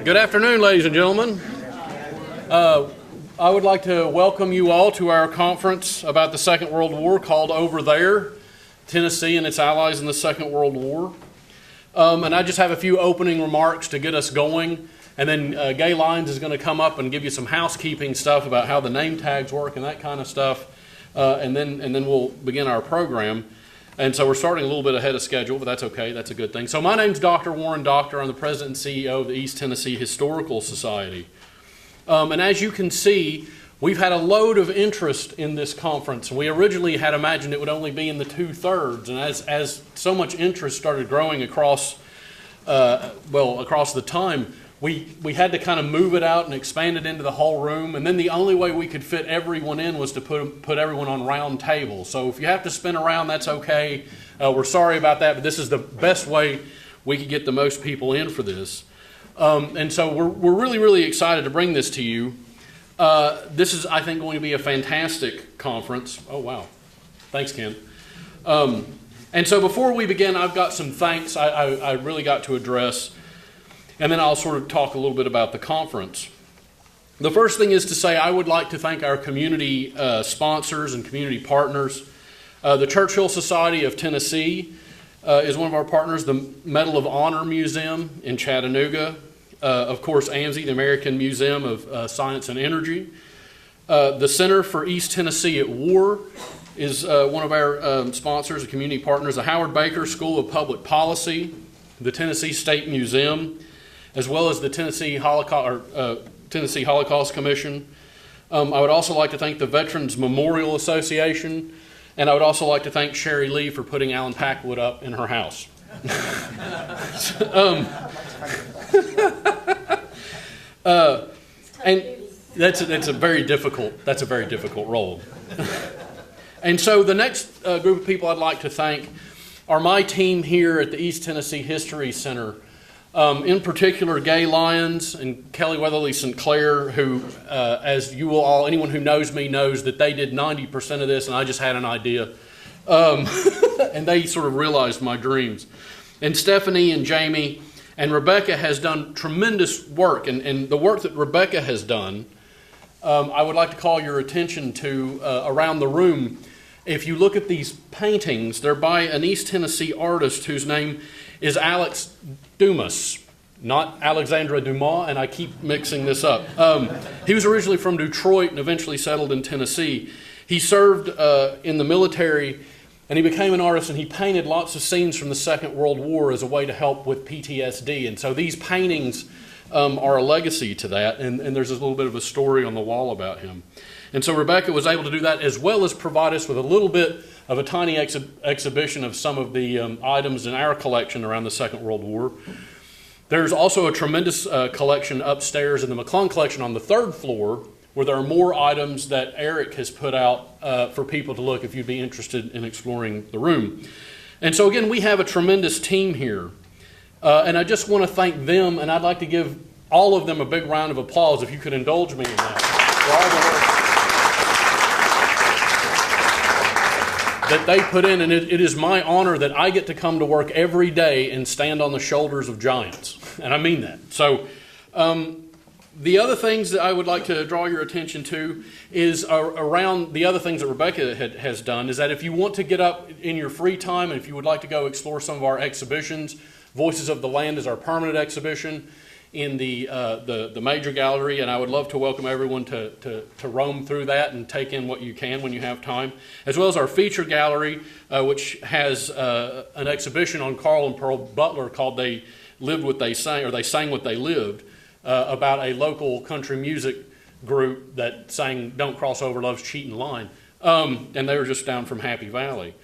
Good afternoon, ladies and gentlemen. I would like to welcome you all to our conference about the Second World War called Over There, Tennessee and its allies in the Second World War. And I just have a few opening remarks to get us going. And then Gay Lyons is going to come up and give you some housekeeping stuff about how the name tags work and that kind of stuff. And then we'll begin our program. And so we're starting a little bit ahead of schedule, but that's okay. That's a good thing. So my name's Dr. Warren Doctor. I'm the President and CEO of the East Tennessee Historical Society. And as you can see, we've had a load of interest in this conference. We originally had imagined it would only be in the 2/3. And as so much interest started growing across the time, we had to kind of move it out and expand it into the whole room. And then the only way we could fit everyone in was to put everyone on round tables. So if you have to spin around, that's okay. We're sorry about that, but this is the best way we could get the most people in for this. And so we're really, really excited to bring this to you. This is, I think, going to be a fantastic conference. Oh, wow. Thanks, Ken. And so before we begin, I've got some thanks I really got to address. And then I'll sort of talk a little bit about the conference. The first thing is to say I would like to thank our community sponsors and community partners. The Churchill Society of Tennessee is one of our partners. The Medal of Honor Museum in Chattanooga. Of course, AMSI, the American Museum of Science and Energy. The Center for East Tennessee at War is one of our sponsors and community partners. The Howard Baker School of Public Policy. The Tennessee State Museum, as well as the Tennessee Holocaust Commission. I would also like to thank the Veterans Memorial Association, and I would also like to thank Sherry Lee for putting Alan Packwood up in her house. And that's a very difficult role. And so the next group of people I'd like to thank are my team here at the East Tennessee History Center. In particular, Gay Lyons and Kelly Weatherly St. Clair, who, as you will all, anyone who knows me knows that they did 90% of this, and I just had an idea. And they sort of realized my dreams. And Stephanie and Jamie and Rebecca has done tremendous work. And the work that Rebecca has done, I would like to call your attention to around the room. If you look at these paintings, they're by an East Tennessee artist whose name is Alex Dumas, not Alexandra Dumas, and I keep mixing this up. He was originally from Detroit and eventually settled in Tennessee. He served in the military, and he became an artist, and he painted lots of scenes from the Second World War as a way to help with PTSD. And so these paintings are a legacy to that, and there's a little bit of a story on the wall about him. And so Rebecca was able to do that, as well as provide us with a little bit of a tiny exhibition of some of the items in our collection around the Second World War. There's also a tremendous collection upstairs in the McClung collection on the 3rd floor, where there are more items that Eric has put out for people to look if you'd be interested in exploring the room. And so again, we have a tremendous team here. And I just want to thank them, and I'd like to give all of them a big round of applause, if you could indulge me in that, for all the work that they put in. And it is my honor that I get to come to work every day and stand on the shoulders of giants. And I mean that. So the other things that I would like to draw your attention to is around the other things that Rebecca has done, is that if you want to get up in your free time and if you would like to go explore some of our exhibitions, Voices of the Land is our permanent exhibition in the major gallery, and I would love to welcome everyone to roam through that and take in what you can when you have time, as well as our feature gallery, which has an exhibition on Carl and Pearl Butler called They Lived What They Sang, or They Sang What They Lived, about a local country music group that sang Don't Cross Over Love's Cheatin' Line, and they were just down from Happy Valley.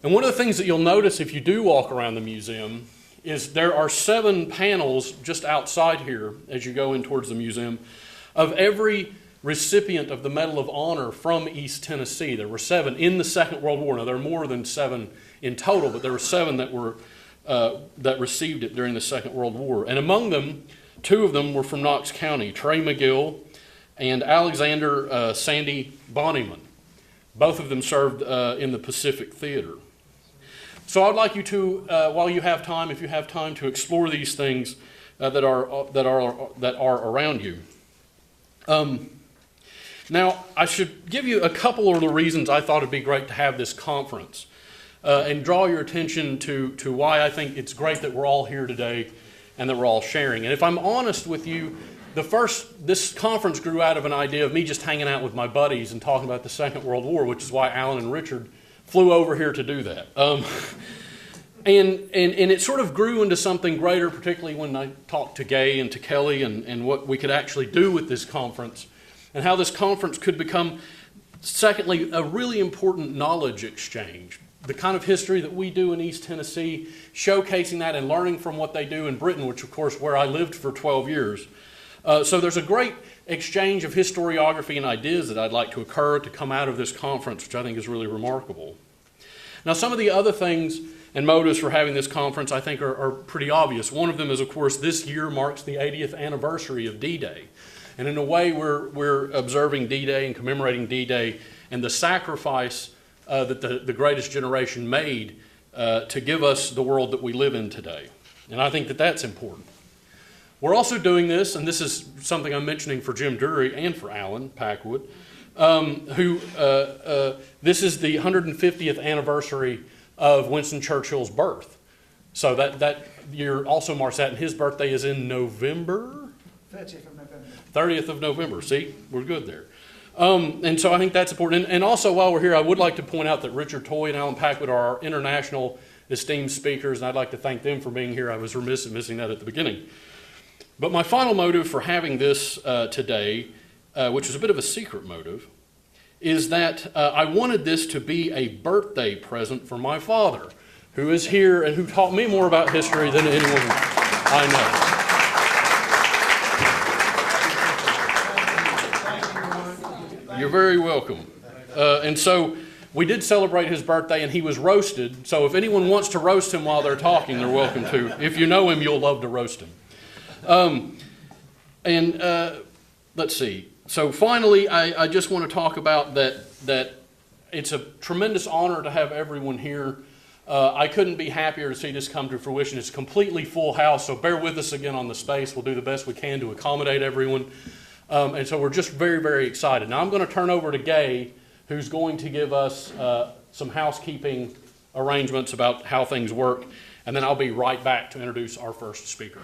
And one of the things that you'll notice if you do walk around the museum is there are 7 panels just outside here as you go in towards the museum of every recipient of the Medal of Honor from East Tennessee. There were 7 in the Second World War. Now, there are more than 7 in total, but there were 7 that received it during the Second World War. And among them, 2 of them were from Knox County, Trey McGill and Alexander Sandy Bonnyman. Both of them served in the Pacific Theater. So I'd like you to, while you have time, if you have time, to explore these things that are around you. Now, I should give you a couple of the reasons I thought it'd be great to have this conference, and draw your attention to why I think it's great that we're all here today and that we're all sharing. And if I'm honest with you, this conference grew out of an idea of me just hanging out with my buddies and talking about the Second World War, which is why Alan and Richard flew over here to do that. And it sort of grew into something greater, particularly when I talked to Gay and to Kelly and what we could actually do with this conference and how this conference could become, secondly, a really important knowledge exchange. The kind of history that we do in East Tennessee, showcasing that and learning from what they do in Britain, which of course where I lived for 12 years. So there's a great exchange of historiography and ideas that I'd like to occur to come out of this conference, which I think is really remarkable. Now, some of the other things and motives for having this conference I think are pretty obvious. One of them is, of course, this year marks the 80th anniversary of D-Day. And in a way, we're observing D-Day and commemorating D-Day and the sacrifice that the greatest generation made to give us the world that we live in today. And I think that that's important. We're also doing this, and this is something I'm mentioning for Jim Dury and for Alan Packwood, this is the 150th anniversary of Winston Churchill's birth. So that year also marks that, and his birthday is in November? 30th of November. 30th of November. See, we're good there. And so I think that's important. And also, while we're here, I would like to point out that Richard Toy and Alan Packwood are our international esteemed speakers, and I'd like to thank them for being here. I was remiss in missing that at the beginning. But my final motive for having this today, which is a bit of a secret motive, is that I wanted this to be a birthday present for my father, who is here and who taught me more about history than anyone I know. You're very welcome. And so we did celebrate his birthday, and he was roasted. So if anyone wants to roast him while they're talking, they're welcome to. If you know him, you'll love to roast him. Let's see. So finally, I just want to talk about that it's a tremendous honor to have everyone here. I couldn't be happier to see this come to fruition. It's a completely full house, so bear with us again on the space. We'll do the best we can to accommodate everyone. And so we're just very, very excited. Now I'm going to turn over to Gay, who's going to give us some housekeeping arrangements about how things work, and then I'll be right back to introduce our first speaker.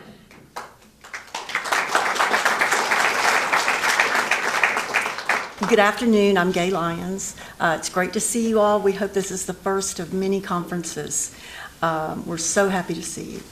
Good afternoon. I'm Gay Lyons. It's great to see you all. We hope this is the first of many conferences. We're so happy to see you.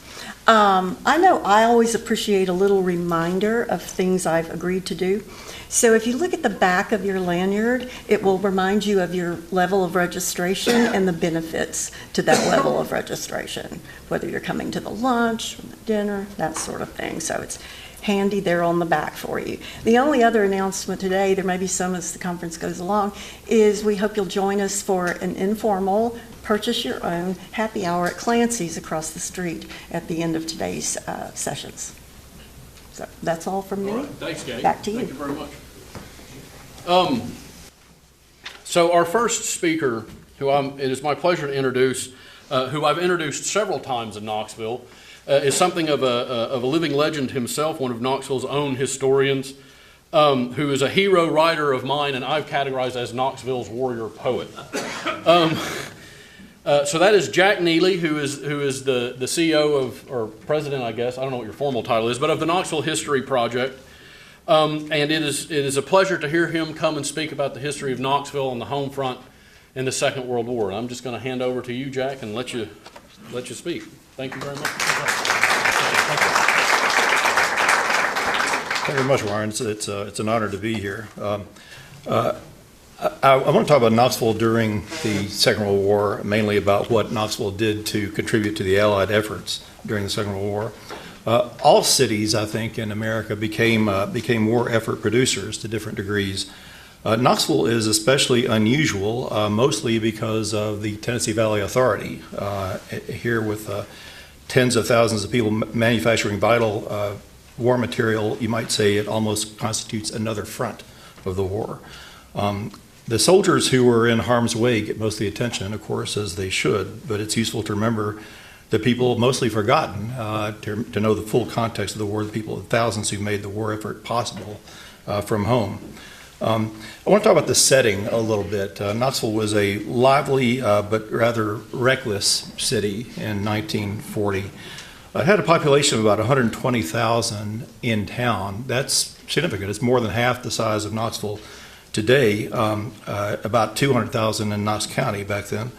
I know I always appreciate a little reminder of things I've agreed to do. So if you look at the back of your lanyard, it will remind you of your level of registration and the benefits to that level of registration, whether you're coming to the lunch, or the dinner, that sort of thing. So it's handy there on the back for you. The only other announcement today, there may be some as the conference goes along, is we hope you'll join us for an informal purchase your own happy hour at Clancy's across the street at the end of today's sessions. So that's all from me. All right. Thanks, Gay. Back to you. Thank you very much. So our first speaker, who it is my pleasure to introduce, who I've introduced several times in Knoxville, is something of a living legend himself, one of Knoxville's own historians, who is a hero writer of mine, and I've categorized as Knoxville's warrior poet. So that is Jack Neely, who is the CEO of, or president, I guess, I don't know what your formal title is, but of the Knoxville History Project. And it is a pleasure to hear him come and speak about the history of Knoxville and the Homefront in the Second World War. And I'm just going to hand over to you, Jack, and let you speak. Thank you very much. Thank you very much, Warren. It's an honor to be here. I want to talk about Knoxville during the Second World War, mainly about what Knoxville did to contribute to the Allied efforts during the Second World War. All cities, I think, in America became war effort producers to different degrees. Knoxville is especially unusual, mostly because of the Tennessee Valley Authority, here with tens of thousands of people manufacturing vital war material. You might say it almost constitutes another front of the war. The soldiers who were in harm's way get most of the attention, of course, as they should, but it's useful to remember the people mostly forgotten to know the full context of the war, the people, the thousands who made the war effort possible from home. I want to talk about the setting a little bit. Knoxville was a lively but rather reckless city in 1940. It had a population of about 120,000 in town. That's significant. It's more than half the size of Knoxville today, about 200,000 in Knox County back then.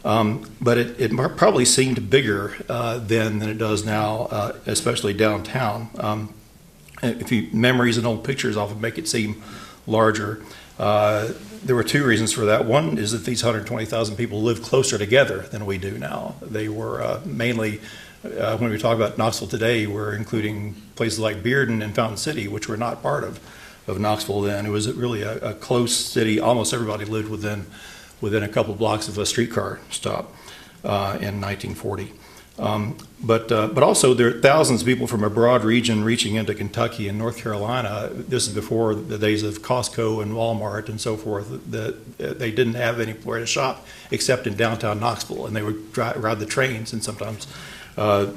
But it probably seemed bigger then than it does now, especially downtown. Memories and old pictures often make it seem larger. There were two reasons for that. One is that these 120,000 people lived closer together than we do now. They were mainly, when we talk about Knoxville today, we're including places like Bearden and Fountain City, which were not part of Knoxville then. It was really a close city. Almost everybody lived within a couple blocks of a streetcar stop in 1940. But also there are thousands of people from a broad region reaching into Kentucky and North Carolina. This is before the days of Costco and Walmart and so forth. They didn't have anywhere to shop except in downtown Knoxville, and they would ride the trains and sometimes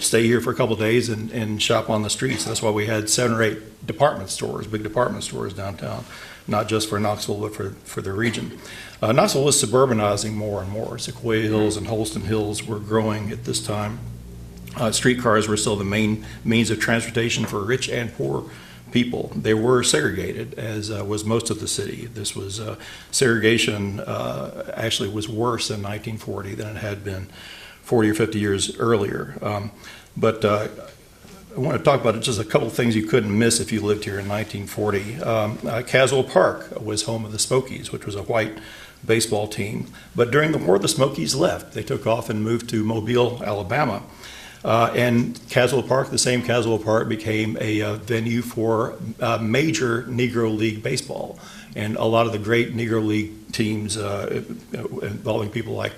stay here for a couple of days and shop on the streets. That's why we had 7 or 8 department stores, big department stores downtown, not just for Knoxville but for the region. Knoxville was suburbanizing more and more. Sequoia Hills and Holston Hills were growing at this time. Streetcars were still the main means of transportation for rich and poor people. They were segregated, as was most of the city. This was segregation actually was worse in 1940 than it had been 40 or 50 years earlier. But I want to talk about just a couple of things you couldn't miss if you lived here in 1940. Caswell Park was home of the Smokies, which was a white baseball team. But during the war, the Smokies left. They took off and moved to Mobile, Alabama. And Caswell Park, the same Caswell Park, became a venue for major Negro League baseball. And a lot of the great Negro League teams involving people like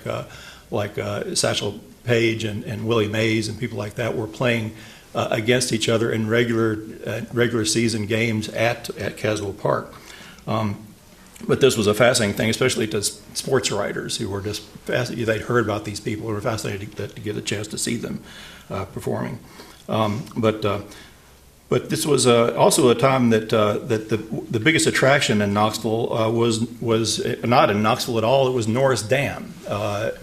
Satchel Paige and Willie Mays and people like that were playing against each other in regular season games at Caswell Park. But this was a fascinating thing, especially to sports writers who were just fascinated. They'd heard about these people and were fascinated to get a chance to see them performing. But this was also a time that the biggest attraction in Knoxville was not in Knoxville at all. It was Norris Dam.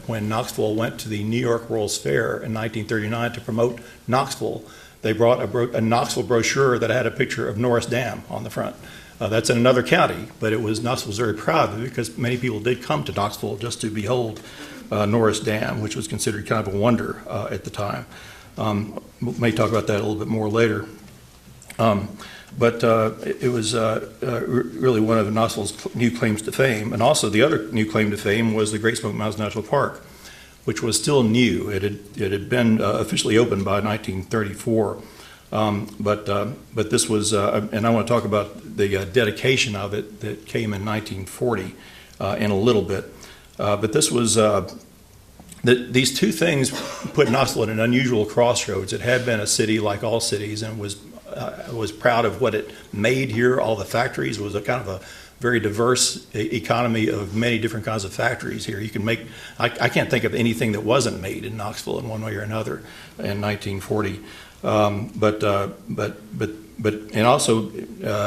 When Knoxville went to the New York World's Fair in 1939 to promote Knoxville, they brought a Knoxville brochure that had a picture of Norris Dam on the front. That's in another county, but Knoxville was very proud of it because many people did come to Knoxville just to behold Norris Dam, which was considered kind of a wonder at the time. We may talk about that a little bit more later. But it was really one of Knoxville's new claims to fame. And also the other new claim to fame was the Great Smoky Mountains National Park, which was still new. It had been officially opened by 1934. But this was, and I want to talk about the dedication of it that came in 1940 in a little bit. But this was, these two things put Knoxville at an unusual crossroads. It had been a city like all cities and was proud of what it made here. All the factories. It was a kind of a very diverse economy of many different kinds of factories here. You can make, I can't think of anything that wasn't made in Knoxville in one way or another in 1940. And also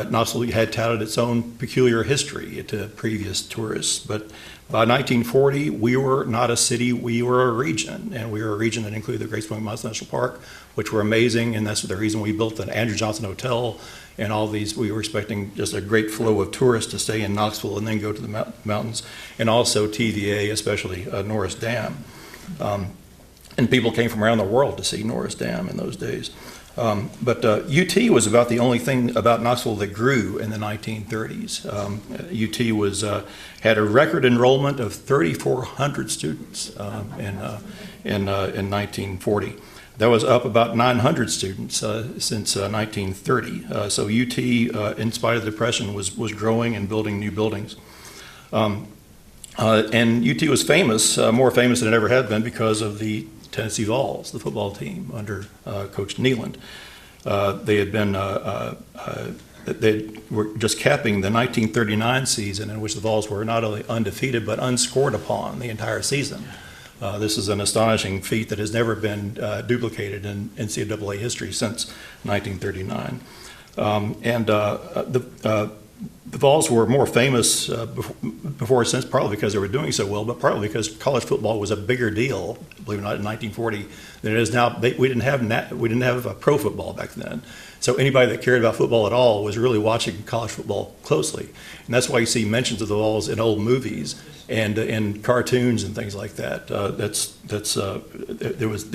Knoxville had touted its own peculiar history to previous tourists. But by 1940, we were not a city, we were a region. And we were a region that included the Great Smoky Mountains National Park, which were amazing. And that's the reason we built the Andrew Johnson Hotel and all these. We were expecting just a great flow of tourists to stay in Knoxville and then go to the mountains. And also TVA, especially Norris Dam. And people came from around the world to see Norris Dam in those days. But UT was about the only thing about Knoxville that grew in the 1930s. UT had a record enrollment of 3,400 students in 1940. That was up about 900 students since 1930. So UT, in spite of the Depression, was growing and building new buildings. And UT was famous, more famous than it ever had been, because of the Tennessee Vols, the football team under Coach Neely. They were just capping the 1939 season, in which the Vols were not only undefeated but unscored upon the entire season. This is an astonishing feat that has never been duplicated in NCAA history since 1939. The Vols were more famous before since, partly because they were doing so well, but partly because college football was a bigger deal, believe it or not, in 1940 than it is now. We didn't have pro football back then, so anybody that cared about football at all was really watching college football closely, and that's why you see mentions of the Vols in old movies and in cartoons and things like that. There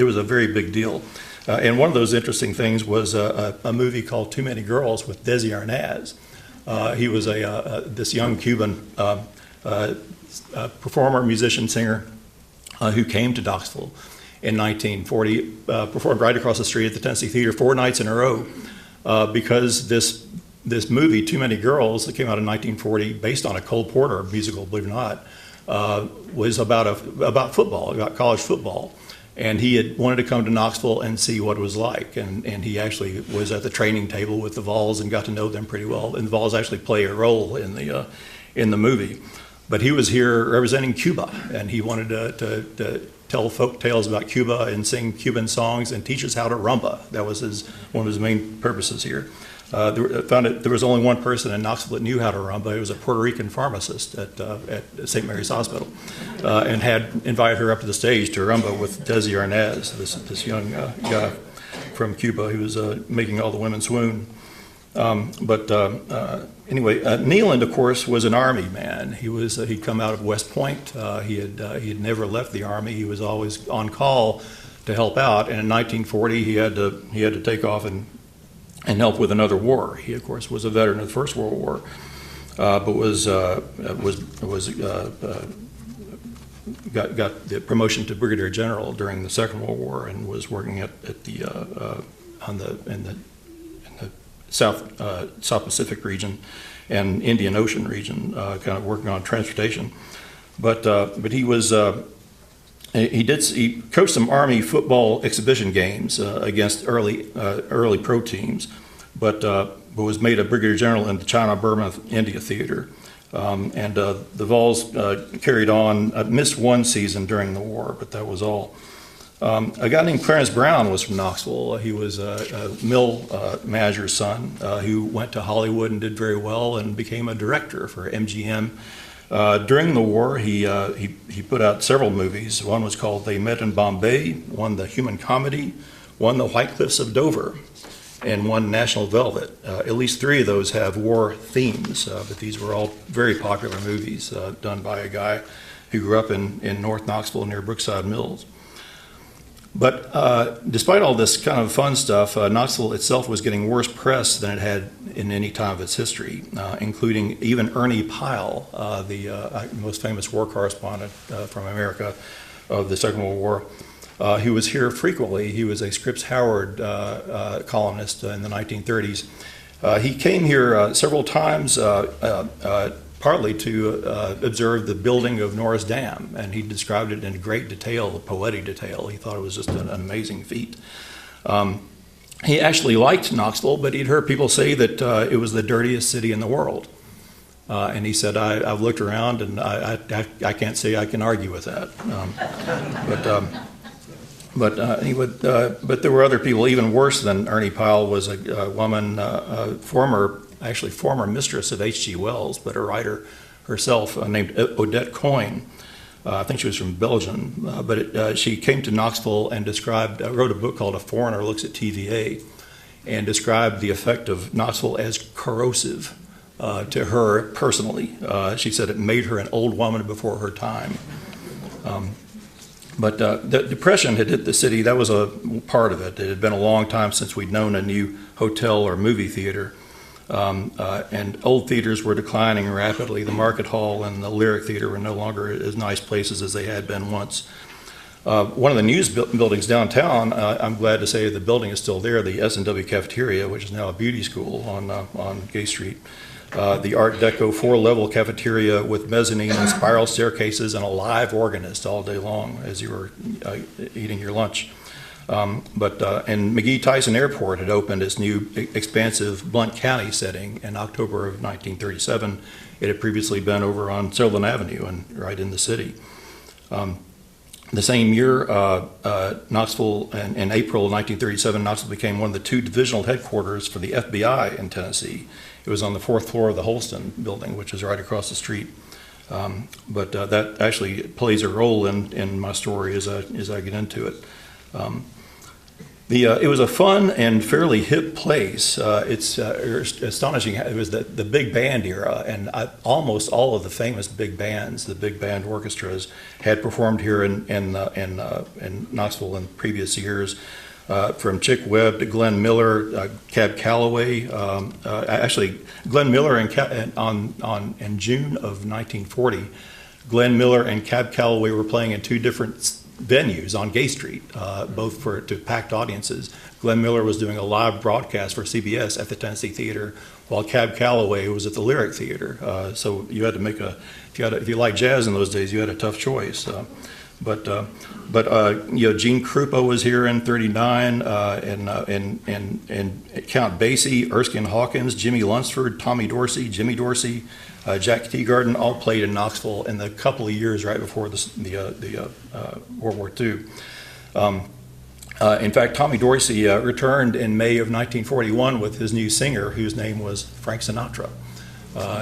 was a very big deal. And one of those interesting things was a movie called Too Many Girls with Desi Arnaz. He was this young Cuban performer, musician, singer who came to Knoxville in 1940, performed right across the street at the Tennessee Theater 4 nights in a row because this movie, Too Many Girls, that came out in 1940, based on a Cole Porter musical, believe it or not, was about football, about college football. And he had wanted to come to Knoxville and see what it was like. And he actually was at the training table with the Vols and got to know them pretty well. And the Vols actually play a role in the movie. But he was here representing Cuba, and he wanted to tell folk tales about Cuba and sing Cuban songs and teach us how to rumba. That was one of his main purposes here. There was only one person in Knoxville that knew how to rumba. It was a Puerto Rican pharmacist at St. Mary's Hospital, and had invited her up to the stage to rumba with Desi Arnaz, this young guy from Cuba who was making all the women swoon. Anyway, Neely, of course, was an Army man. He'd come out of West Point. He had never left the Army. He was always on call to help out. And in 1940, he had to take off and help with another war. He, of course, was a veteran of the First World War, but got the promotion to brigadier general during the Second World War, and was working in the South Pacific region and Indian Ocean region, kind of working on transportation. But he was. He coached some Army football exhibition games against early pro teams, but was made a brigadier general in the China, Burma, India theater. And the Vols carried on, missed one season during the war, but that was all. A guy named Clarence Brown was from Knoxville. He was a mill manager's son who went to Hollywood and did very well and became a director for MGM. During the war, he put out several movies. One was called They Met in Bombay, one The Human Comedy, one The White Cliffs of Dover, and one National Velvet. At least three of those have war themes, but these were all very popular movies done by a guy who grew up in North Knoxville near Brookside Mills. But despite all this kind of fun stuff, Knoxville itself was getting worse press than it had in any time of its history, including even Ernie Pyle, the most famous war correspondent from America of the Second World War. He was here frequently. He was a Scripps Howard columnist in the 1930s. He came here several times, partly to observe the building of Norris Dam, and he described it in great detail, poetic detail. He thought it was just an amazing feat. He actually liked Knoxville, but he'd heard people say that it was the dirtiest city in the world. And he said, I've looked around, and I can't say I can argue with that. But there were other people even worse than Ernie Pyle. Was a woman, former mistress of H.G. Wells, but a writer herself named Odette Coyne. I think she was from Belgium, but she came to Knoxville and wrote a book called A Foreigner Looks at TVA, and described the effect of Knoxville as corrosive to her personally. She said it made her an old woman before her time. But the Depression had hit the city. That was a part of it. It had been a long time since we'd known a new hotel or movie theater. And old theaters were declining rapidly. The Market Hall and the Lyric Theater were no longer as nice places as they had been once. One of the news buildings downtown, I'm glad to say the building is still there, the S&W Cafeteria, which is now a beauty school on Gay Street. The Art Deco 4-level cafeteria with mezzanine and spiral staircases and a live organist all day long as you were eating your lunch. And McGee Tyson Airport had opened its new expansive Blount County setting in October of 1937. It had previously been over on Sutherland Avenue and right in the city. The same year, Knoxville, in April of 1937, Knoxville became one of the two divisional headquarters for the FBI in Tennessee. It was on the 4th floor of the Holston building, which is right across the street. But that actually plays a role in my story as I get into it. It was a fun and fairly hip place. It's astonishing. It was the big band era, and almost all of the famous big bands, the big band orchestras, had performed here in Knoxville in previous years. From Chick Webb to Glenn Miller, Cab Calloway. Actually, Glenn Miller in June of 1940, Glenn Miller and Cab Calloway were playing in two different venues on Gay Street, both to packed audiences. Glenn Miller was doing a live broadcast for CBS at the Tennessee Theater, while Cab Calloway was at the Lyric Theater. So you had to make if you liked jazz in those days, you had a tough choice. But Gene Krupa was here in '39, and Count Basie, Erskine Hawkins, Jimmy Lunsford, Tommy Dorsey, Jimmy Dorsey, Jack Teagarden all played in Knoxville in the couple of years right before the World War II. In fact, Tommy Dorsey returned in May of 1941 with his new singer, whose name was Frank Sinatra.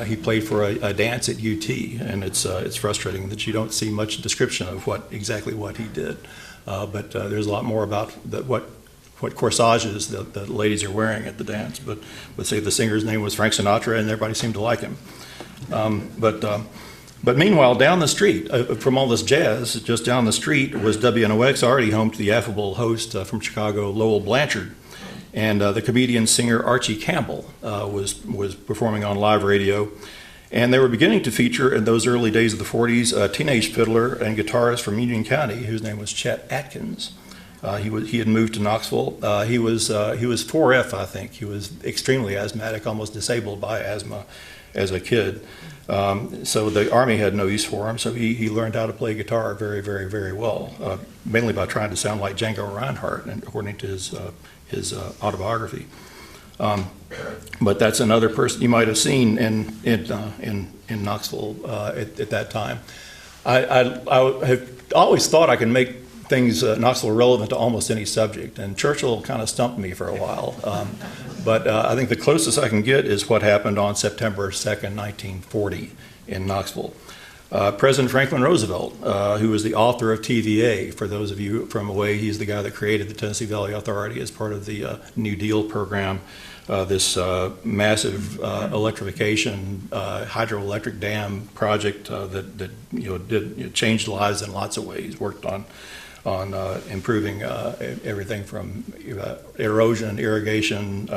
He played for a dance at UT, and it's frustrating that you don't see much description of exactly what he did. But there's a lot more about what corsages the ladies are wearing at the dance. But let's say the singer's name was Frank Sinatra, and everybody seemed to like him. But meanwhile, down the street from all this jazz, just down the street was WNOX, already home to the affable host from Chicago, Lowell Blanchard. And the comedian singer Archie Campbell was performing on live radio. And they were beginning to feature in those early days of the 40s a teenage fiddler and guitarist from Union County whose name was Chet Atkins. He had moved to Knoxville. He was 4F, I think. He was extremely asthmatic, almost disabled by asthma as a kid. So the Army had no use for him, so he learned how to play guitar very, very, very well, mainly by trying to sound like Django Reinhardt, and according to his autobiography. But that's another person you might have seen in Knoxville at that time. I have always thought I can make things Knoxville relevant to almost any subject, and Churchill kind of stumped me for a while. But I think the closest I can get is what happened on September 2nd, 1940 in Knoxville. President Franklin Roosevelt, who was the author of TVA, for those of you from away, he's the guy that created the Tennessee Valley Authority as part of the New Deal program, this massive electrification hydroelectric dam project that changed lives in lots of ways, worked on improving everything from erosion, irrigation,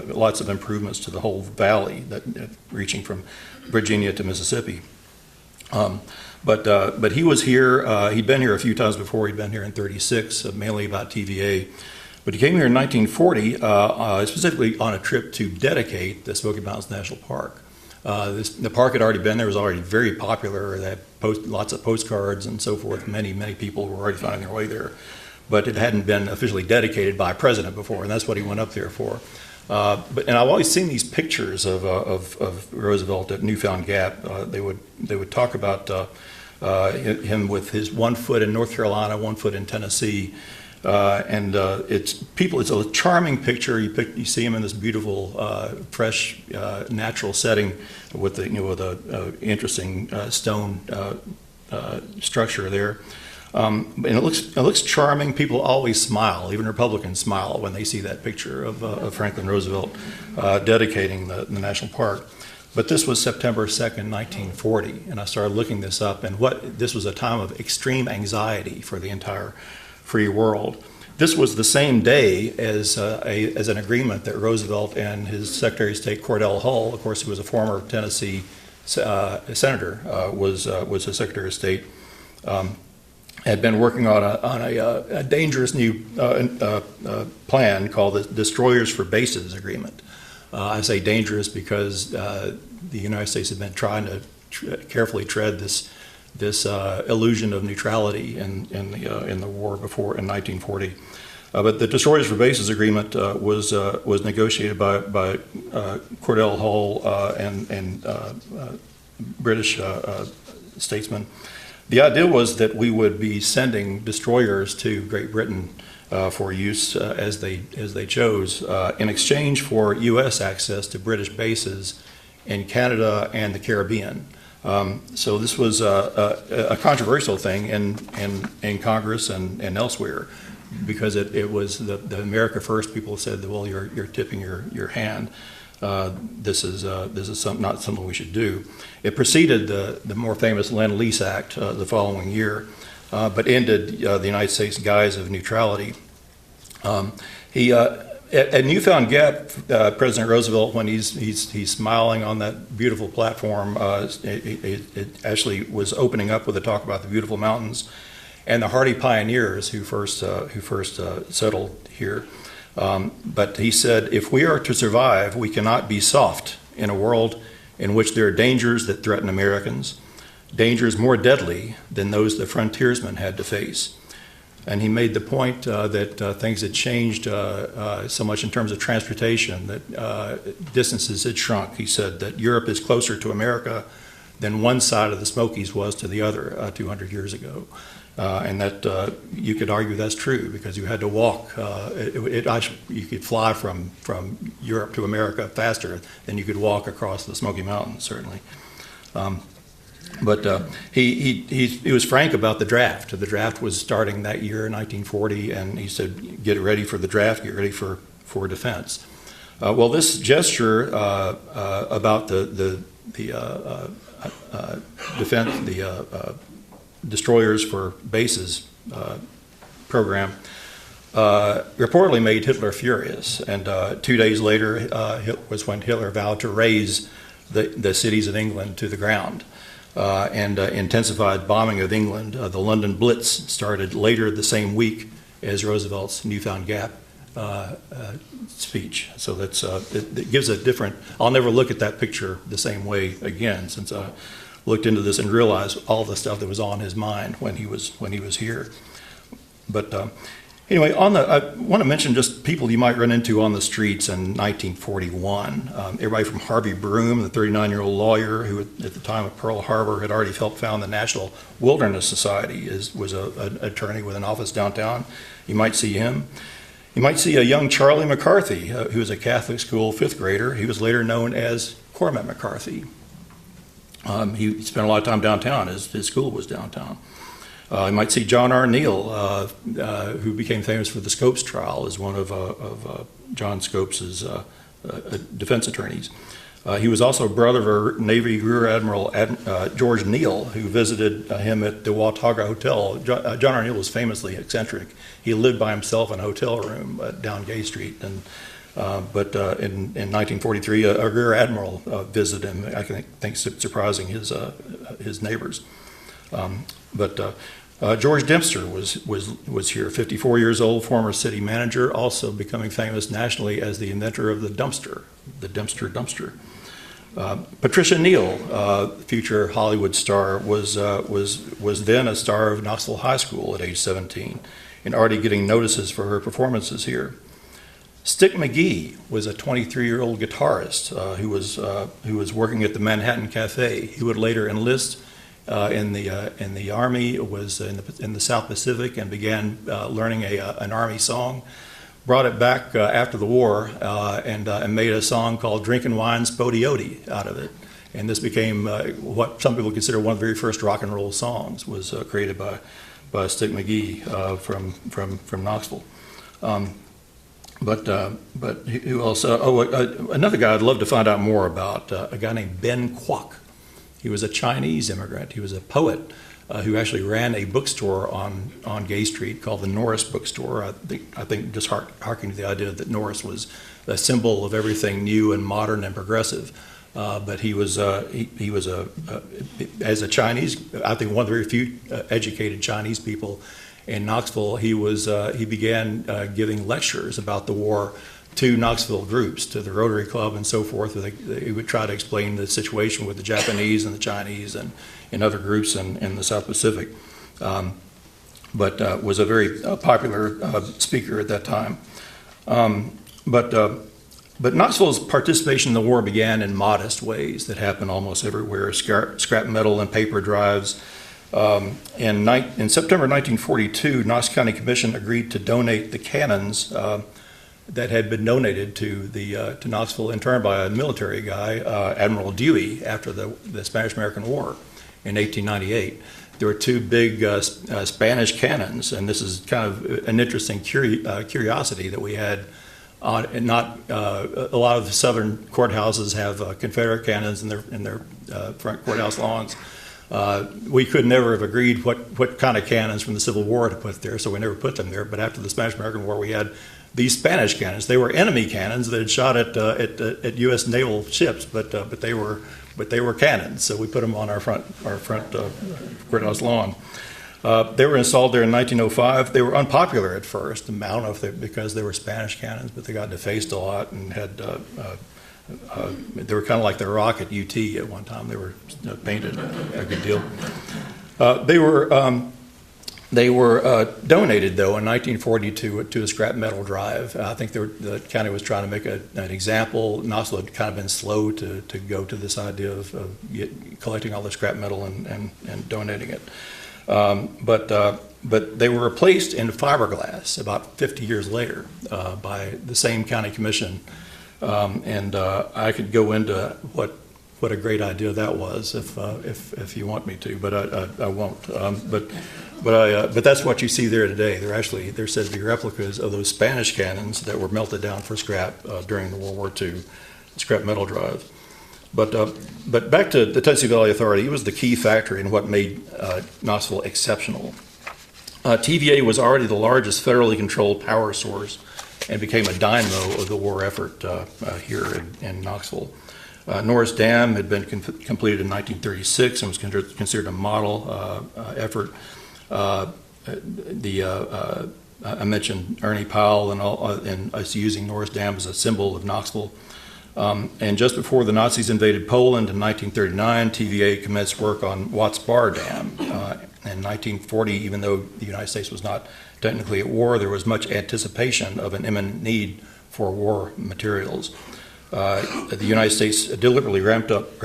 lots of improvements to the whole valley, reaching from Virginia to Mississippi. But he was here. He'd been here a few times before. He'd been here in '36, mainly about TVA. But he came here in 1940, specifically on a trip to dedicate the Smoky Mountains National Park. The park had already been there, was already very popular. They had lots of postcards and so forth. Many people were already finding their way there. But it hadn't been officially dedicated by a president before, and that's what he went up there for. And I've always seen these pictures of Roosevelt at Newfound Gap. They would talk about him with his 1 foot in North Carolina, 1 foot in Tennessee. It's a charming picture. You see him in this beautiful, fresh, natural setting with a interesting stone structure there. And it looks charming. People always smile. Even Republicans smile when they see that picture of Franklin Roosevelt dedicating the national park. But this was September 2nd, 1940, and I started looking this up. And this was a time of extreme anxiety for the entire free world. This was the same day as an agreement that Roosevelt and his Secretary of State Cordell Hull, of course, who was a former Tennessee senator, was the Secretary of State, had been working on a dangerous new plan called the Destroyers for Bases Agreement. I say dangerous because the United States had been trying to carefully tread this illusion of neutrality in the war before in 1940. But the Destroyers for Bases Agreement was negotiated by Cordell Hull and British statesmen The idea was that we would be sending destroyers to Great Britain for use as they chose, in exchange for U.S. access to British bases in Canada and the Caribbean. So this was a controversial thing in Congress and elsewhere, because it was the America First people said, well, you're tipping your hand. This is not something we should do. It preceded the more famous Lend-Lease Act the following year, but ended the United States' guise of neutrality. At Newfound Gap, President Roosevelt, when he's smiling on that beautiful platform, it actually was opening up with a talk about the beautiful mountains and the hardy pioneers who first settled here. But he said, if we are to survive, we cannot be soft in a world in which there are dangers that threaten Americans, dangers more deadly than those the frontiersmen had to face. And he made the point that things had changed so much in terms of transportation, that distances had shrunk. He said that Europe is closer to America than one side of the Smokies was to the other 200 years ago. And that you could argue that's true, because you had to walk. You could fly from Europe to America faster than you could walk across the Smoky Mountains, certainly. But he was frank about the draft. The draft was starting that year, 1940, and he said, get ready for the draft, get ready for defense. Well, this gesture about the defense, the destroyers for bases program, reportedly made Hitler furious. And 2 days later was when Hitler vowed to raze the cities of England to the ground. And intensified bombing of England. The London Blitz started later the same week as Roosevelt's Newfound Gap speech. So it gives a different. I'll never look at that picture the same way again, since I looked into this and realized all the stuff that was on his mind when he was here. But anyway, I want to mention just people you might run into on the streets in 1941. Everybody from Harvey Broom, the 39-year-old lawyer who at the time of Pearl Harbor had already helped found the National Wilderness Society, was an attorney with an office downtown. You might see him. You might see a young Charlie McCarthy, who was a Catholic school fifth grader. He was later known as Cormac McCarthy. He spent a lot of time downtown. His school was downtown. You might see John R. Neal, who became famous for the Scopes trial, as one of John Scopes' defense attorneys. He was also a brother of Navy Rear Admiral George Neal, who visited him at the Watauga Hotel. John R. Neal was famously eccentric. He lived by himself in a hotel room down Gay Street. But in 1943, a Rear Admiral visited him, I think surprising his neighbors. George Dempster was here, 54 years old, former city manager, also becoming famous nationally as the inventor of the Dempster. Patricia Neal, future Hollywood star, was then a star of Knoxville High School at age 17, and already getting notices for her performances here. Stick McGee was a 23-year-old guitarist who was working at the Manhattan Cafe. He would later enlist in the Army, was in the South Pacific, and began learning an Army song. Brought it back after the war and made a song called "Drinkin' Wine Spodioti" out of it. And this became what some people consider one of the very first rock and roll songs. Was created by Stick McGee from Knoxville. But who else? Another guy I'd love to find out more about, a guy named Ben Kwok. He was a Chinese immigrant. He was a poet who actually ran a bookstore on Gay Street called the Norris Bookstore. I think just harking to the idea that Norris was a symbol of everything new and modern and progressive. But he was as a Chinese, I think one of the very few educated Chinese people in Knoxville. He began giving lectures about the war to Knoxville groups, to the Rotary Club and so forth. He would try to explain the situation with the Japanese and the Chinese and other groups in the South Pacific. But was a very popular speaker at that time. But Knoxville's participation in the war began in modest ways that happen almost everywhere. Scrap metal and paper drives, In September 1942, Knox County Commission agreed to donate the cannons that had been donated to Knoxville in turn by a military guy, Admiral Dewey, after the Spanish-American War in 1898. There were two big Spanish cannons, and this is kind of an interesting curiosity that we had. A lot of the southern courthouses have Confederate cannons in their front courthouse lawns. We could never have agreed what kind of cannons from the Civil War to put there, so we never put them there. But after the Spanish-American War, we had these Spanish cannons. They were enemy cannons that had shot at U.S. naval ships, but they were cannons. So we put them on our front courthouse lawn. They were installed there in 1905. They were unpopular at first. I don't know if because they were Spanish cannons, but they got defaced a lot and had. They were kind of like the rock at UT at one time. They were painted a good deal. They were donated, though, in 1940 to a scrap metal drive. I think the county was trying to make an example. Knoxville had kind of been slow to go to this idea of collecting all the scrap metal and donating it. But they were replaced in fiberglass about 50 years later by the same county commission. I could go into what a great idea that was if you want me to, but I won't. But that's what you see there today. They're said to be replicas of those Spanish cannons that were melted down for scrap during the World War II scrap metal drive. But back to the Tennessee Valley Authority, it was the key factor in what made Knoxville exceptional. TVA was already the largest federally controlled power source and became a dynamo of the war effort here in Knoxville. Norris Dam had been completed in 1936 and was considered a model effort. I mentioned Ernie Powell and us using Norris Dam as a symbol of Knoxville. And just before the Nazis invaded Poland in 1939, TVA commenced work on Watts Bar Dam. In 1940, even though the United States was not technically at war, there was much anticipation of an imminent need for war materials. The United States deliberately ramped up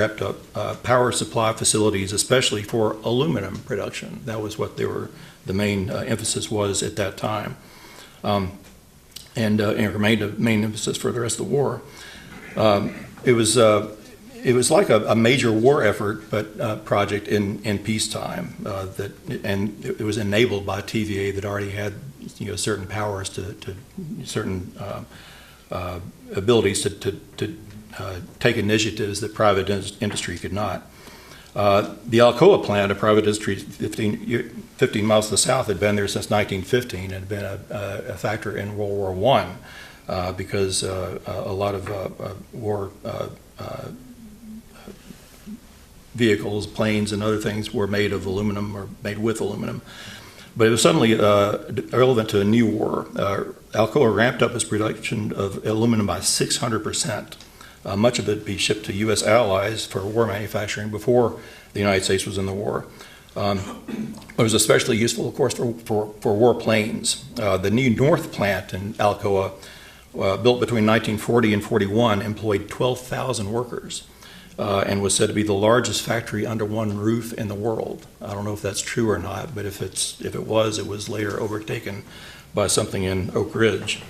power supply facilities, especially for aluminum production. That was what the main emphasis was at that time, and it remained a main emphasis for the rest of the war. It was like a major war effort, but project in peacetime. And it was enabled by TVA that already had certain powers to certain abilities to take initiatives that private industry could not. The Alcoa plant, a private industry 15 miles to the south, had been there since 1915 and had been a factor in World War I because a lot of war vehicles, planes, and other things were made of aluminum or made with aluminum. But it was suddenly relevant to a new war. Alcoa ramped up its production of aluminum by 600%. Much of it be shipped to U.S. allies for war manufacturing before the United States was in the war. It was especially useful, of course, for warplanes. The new North plant in Alcoa, built between 1940 and 41, employed 12,000 workers. And was said to be the largest factory under one roof in the world. I don't know if that's true or not, but if it was later overtaken by something in Oak Ridge.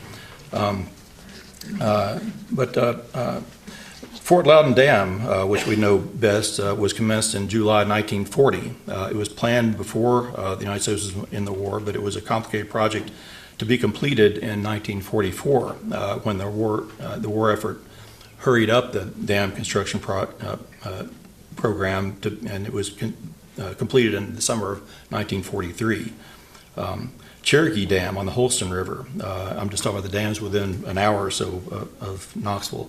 Fort Loudon Dam, which we know best, was commenced in July 1940. It was planned before the United States was in the war, but it was a complicated project to be completed in 1944 when the war effort hurried up the dam construction program, and it was completed in the summer of 1943. Cherokee Dam on the Holston River, I'm just talking about the dams within an hour or so of Knoxville,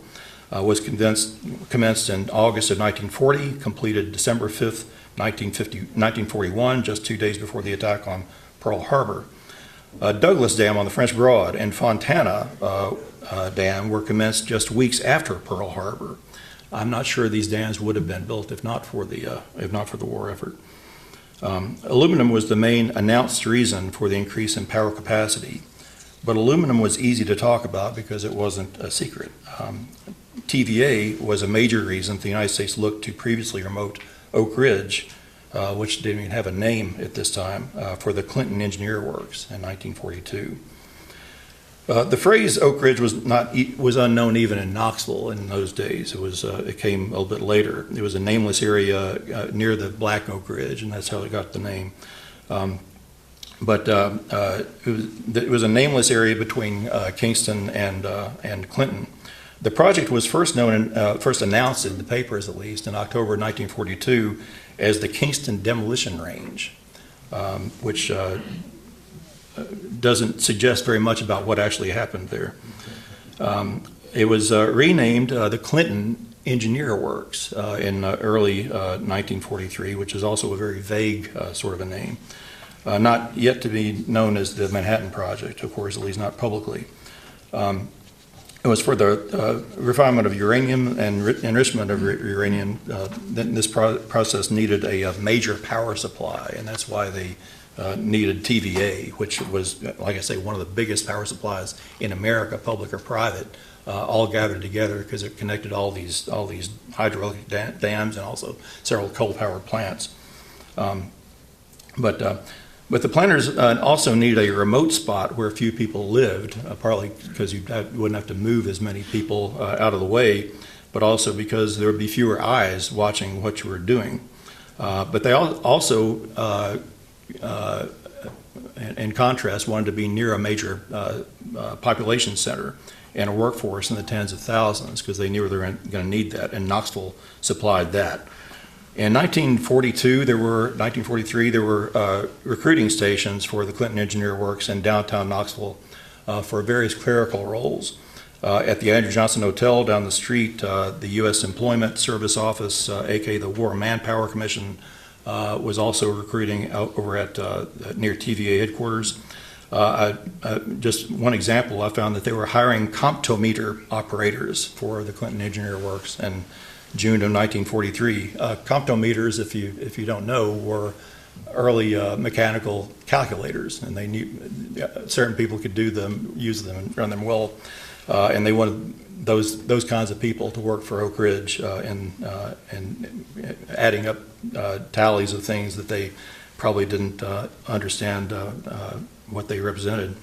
was commenced in August of 1940, completed December 5th, 1941, just 2 days before the attack on Pearl Harbor. Douglas Dam on the French Broad and Fontana Dam were commenced just weeks after Pearl Harbor. I'm not sure these dams would have been built if not for the war effort. Aluminum was the main announced reason for the increase in power capacity, but aluminum was easy to talk about because it wasn't a secret. TVA was a major reason the United States looked to previously remote Oak Ridge which didn't even have a name at this time, for the Clinton Engineer Works in 1942. The phrase Oak Ridge was unknown even in Knoxville in those days. It came a little bit later. It was a nameless area near the Black Oak Ridge, and that's how it got the name. But it was a nameless area between Kingston and Clinton. The project was first announced in the papers, at least, in October 1942 as the Kingston Demolition Range, which doesn't suggest very much about what actually happened there. It was renamed the Clinton Engineer Works in early 1943, which is also a very vague sort of a name. Not yet to be known as the Manhattan Project, of course, at least not publicly. It was for the refinement of uranium and enrichment of uranium. This process needed a major power supply, and that's why they needed TVA, which was, like I say, one of the biggest power supplies in America, public or private, all gathered together because it connected all these hydraulic dams and also several coal-powered plants. But the planners also needed a remote spot where few people lived, partly because you wouldn't have to move as many people out of the way, but also because there would be fewer eyes watching what you were doing. But they also, in contrast, wanted to be near a major population center and a workforce in the tens of thousands because they knew they were going to need that, and Knoxville supplied that. In 1943, there were recruiting stations for the Clinton Engineer Works in downtown Knoxville for various clerical roles. At the Andrew Johnson Hotel down the street, the U.S. Employment Service Office, aka the War Manpower Commission, was also recruiting out over at near TVA headquarters. Just one example, I found that they were hiring comptometer operators for the Clinton Engineer Works in June of 1943. Comptometers, if you don't know, were early mechanical calculators, and they knew certain people could use them, and run them well, and they wanted those kinds of people to work for Oak Ridge and adding up tallies of things that they probably didn't understand what they represented.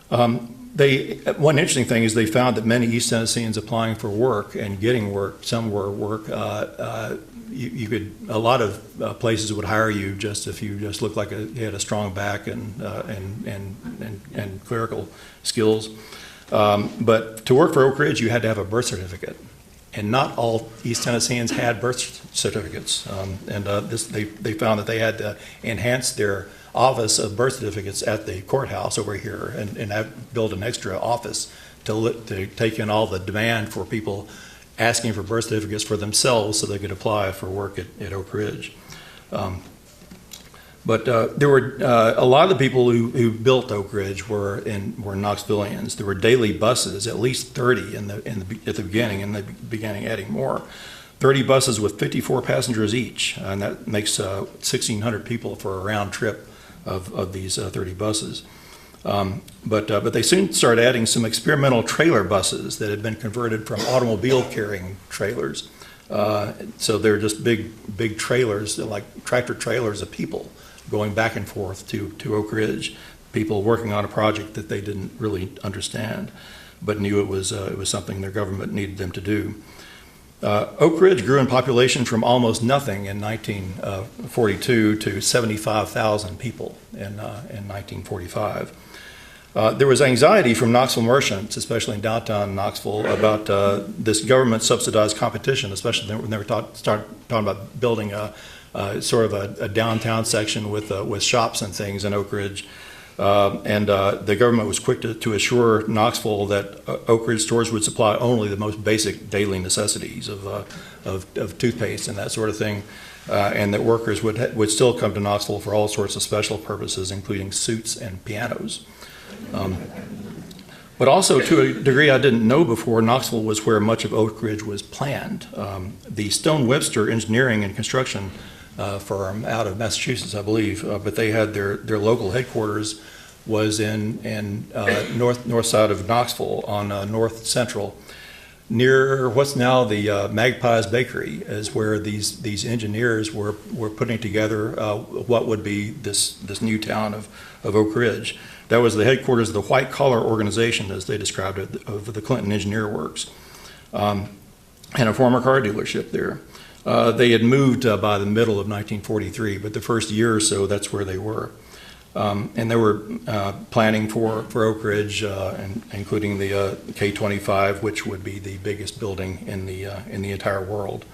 One interesting thing is they found that many East Tennesseans applying for work and getting work, some were work, a lot of places would hire you just if you just looked like you had a strong back and clerical skills. But to work for Oak Ridge, you had to have a birth certificate. And not all East Tennesseans had birth certificates. They found that they had to enhance their office of birth certificates at the courthouse over here and build an extra office to take in all the demand for people asking for birth certificates for themselves so they could apply for work at Oak Ridge. But there were a lot of the people who built Oak Ridge were Knoxvillians. There were daily buses, at least 30 at the beginning, and they began adding more. 30 buses with 54 passengers each, and that makes 1,600 people for a round trip of these 30 buses. But they soon started adding some experimental trailer buses that had been converted from automobile carrying trailers. So they're just big trailers, like tractor trailers of people going back and forth to Oak Ridge, people working on a project that they didn't really understand, but knew it was something their government needed them to do. Oak Ridge grew in population from almost nothing in 1942 to 75,000 people in 1945. There was anxiety from Knoxville merchants, especially in downtown Knoxville, about this government-subsidized competition, especially when they were started talking about building sort of a downtown section with shops and things in Oak Ridge. And the government was quick to assure Knoxville that Oak Ridge stores would supply only the most basic daily necessities of toothpaste and that sort of thing, and that workers would still come to Knoxville for all sorts of special purposes, including suits and pianos. But also, to a degree I didn't know before, Knoxville was where much of Oak Ridge was planned. The Stone Webster Engineering and Construction firm out of Massachusetts, I believe, but they had their local headquarters was in north side of Knoxville on North Central, near what's now the Magpie's Bakery is where these engineers were putting together what would be this new town of Oak Ridge. That was the headquarters of the white collar organization, as they described it, of the Clinton Engineer Works, and a former car dealership there. They had moved by the middle of 1943, but the first year or so, that's where they were. And they were planning for Oak Ridge, including the K-25, which would be the biggest building in the entire world.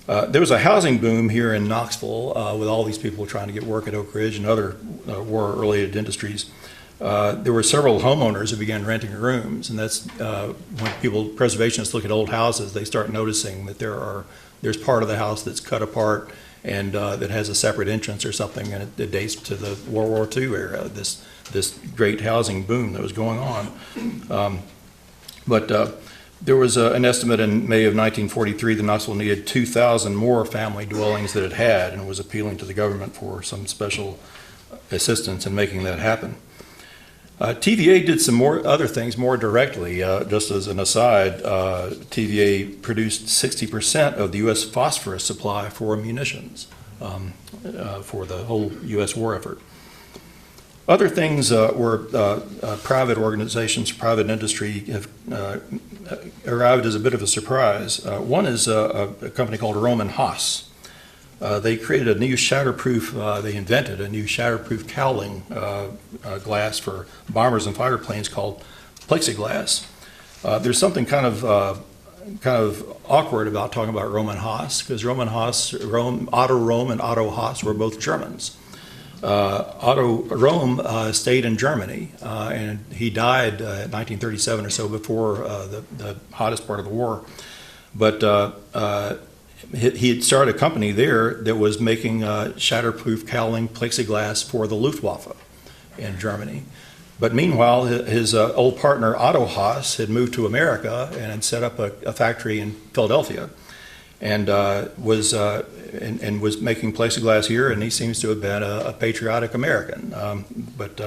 There was a housing boom here in Knoxville with all these people trying to get work at Oak Ridge and other war-related industries. There were several homeowners who began renting rooms, and that's when preservationists look at old houses, they start noticing that there's part of the house that's cut apart and that has a separate entrance or something, and it dates to the World War II era, this great housing boom that was going on. But there was an estimate in May of 1943 that Knoxville needed 2,000 more family dwellings that it had, and was appealing to the government for some special assistance in making that happen. TVA did some other things more directly. Just as an aside, TVA produced 60% of the U.S. phosphorus supply for munitions for the whole U.S. war effort. Other things were private organizations, private industry have arrived as a bit of a surprise. One is a company called Roman Haas. They created a new shatterproof, they invented a new shatterproof cowling glass for bombers and fighter planes called plexiglass. There's something kind of awkward about talking about Roman Haas, because Roman Haas, Otto Röhm and Otto Haas were both Germans. Otto Röhm stayed in Germany, and he died in 1937 or so, before the hottest part of the war. But he had started a company there that was making shatterproof cowling plexiglass for the Luftwaffe in Germany. But meanwhile, his old partner Otto Haas had moved to America and had set up a factory in Philadelphia, and was making plexiglass here. And he seems to have been a patriotic American. But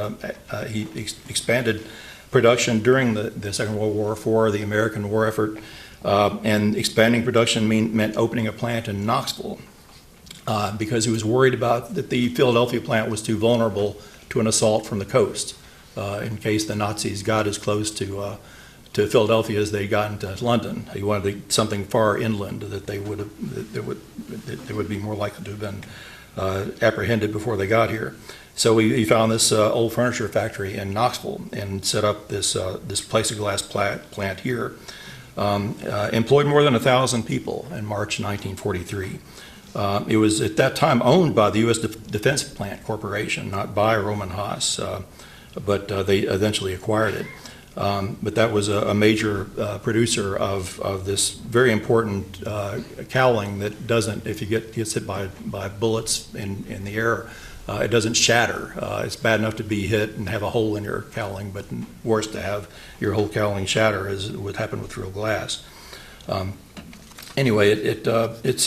he expanded production during the Second World War for the American war effort. And expanding production meant opening a plant in Knoxville because he was worried about that the Philadelphia plant was too vulnerable to an assault from the coast in case the Nazis got as close to Philadelphia as they got into London. He wanted something far inland that they would be more likely to have been apprehended before they got here. So he found this old furniture factory in Knoxville and set up this plexiglass plant here. Employed more than 1,000 people in March 1943. It was at that time owned by the U.S. Defense Plant Corporation, not by Roman Haas, but they eventually acquired it. But that was a major producer of this very important cowling that doesn't, if you gets hit by bullets in the air, it doesn't shatter. It's bad enough to be hit and have a hole in your cowling, but worse to have your whole cowling shatter, as would happen with real glass. Anyway, it's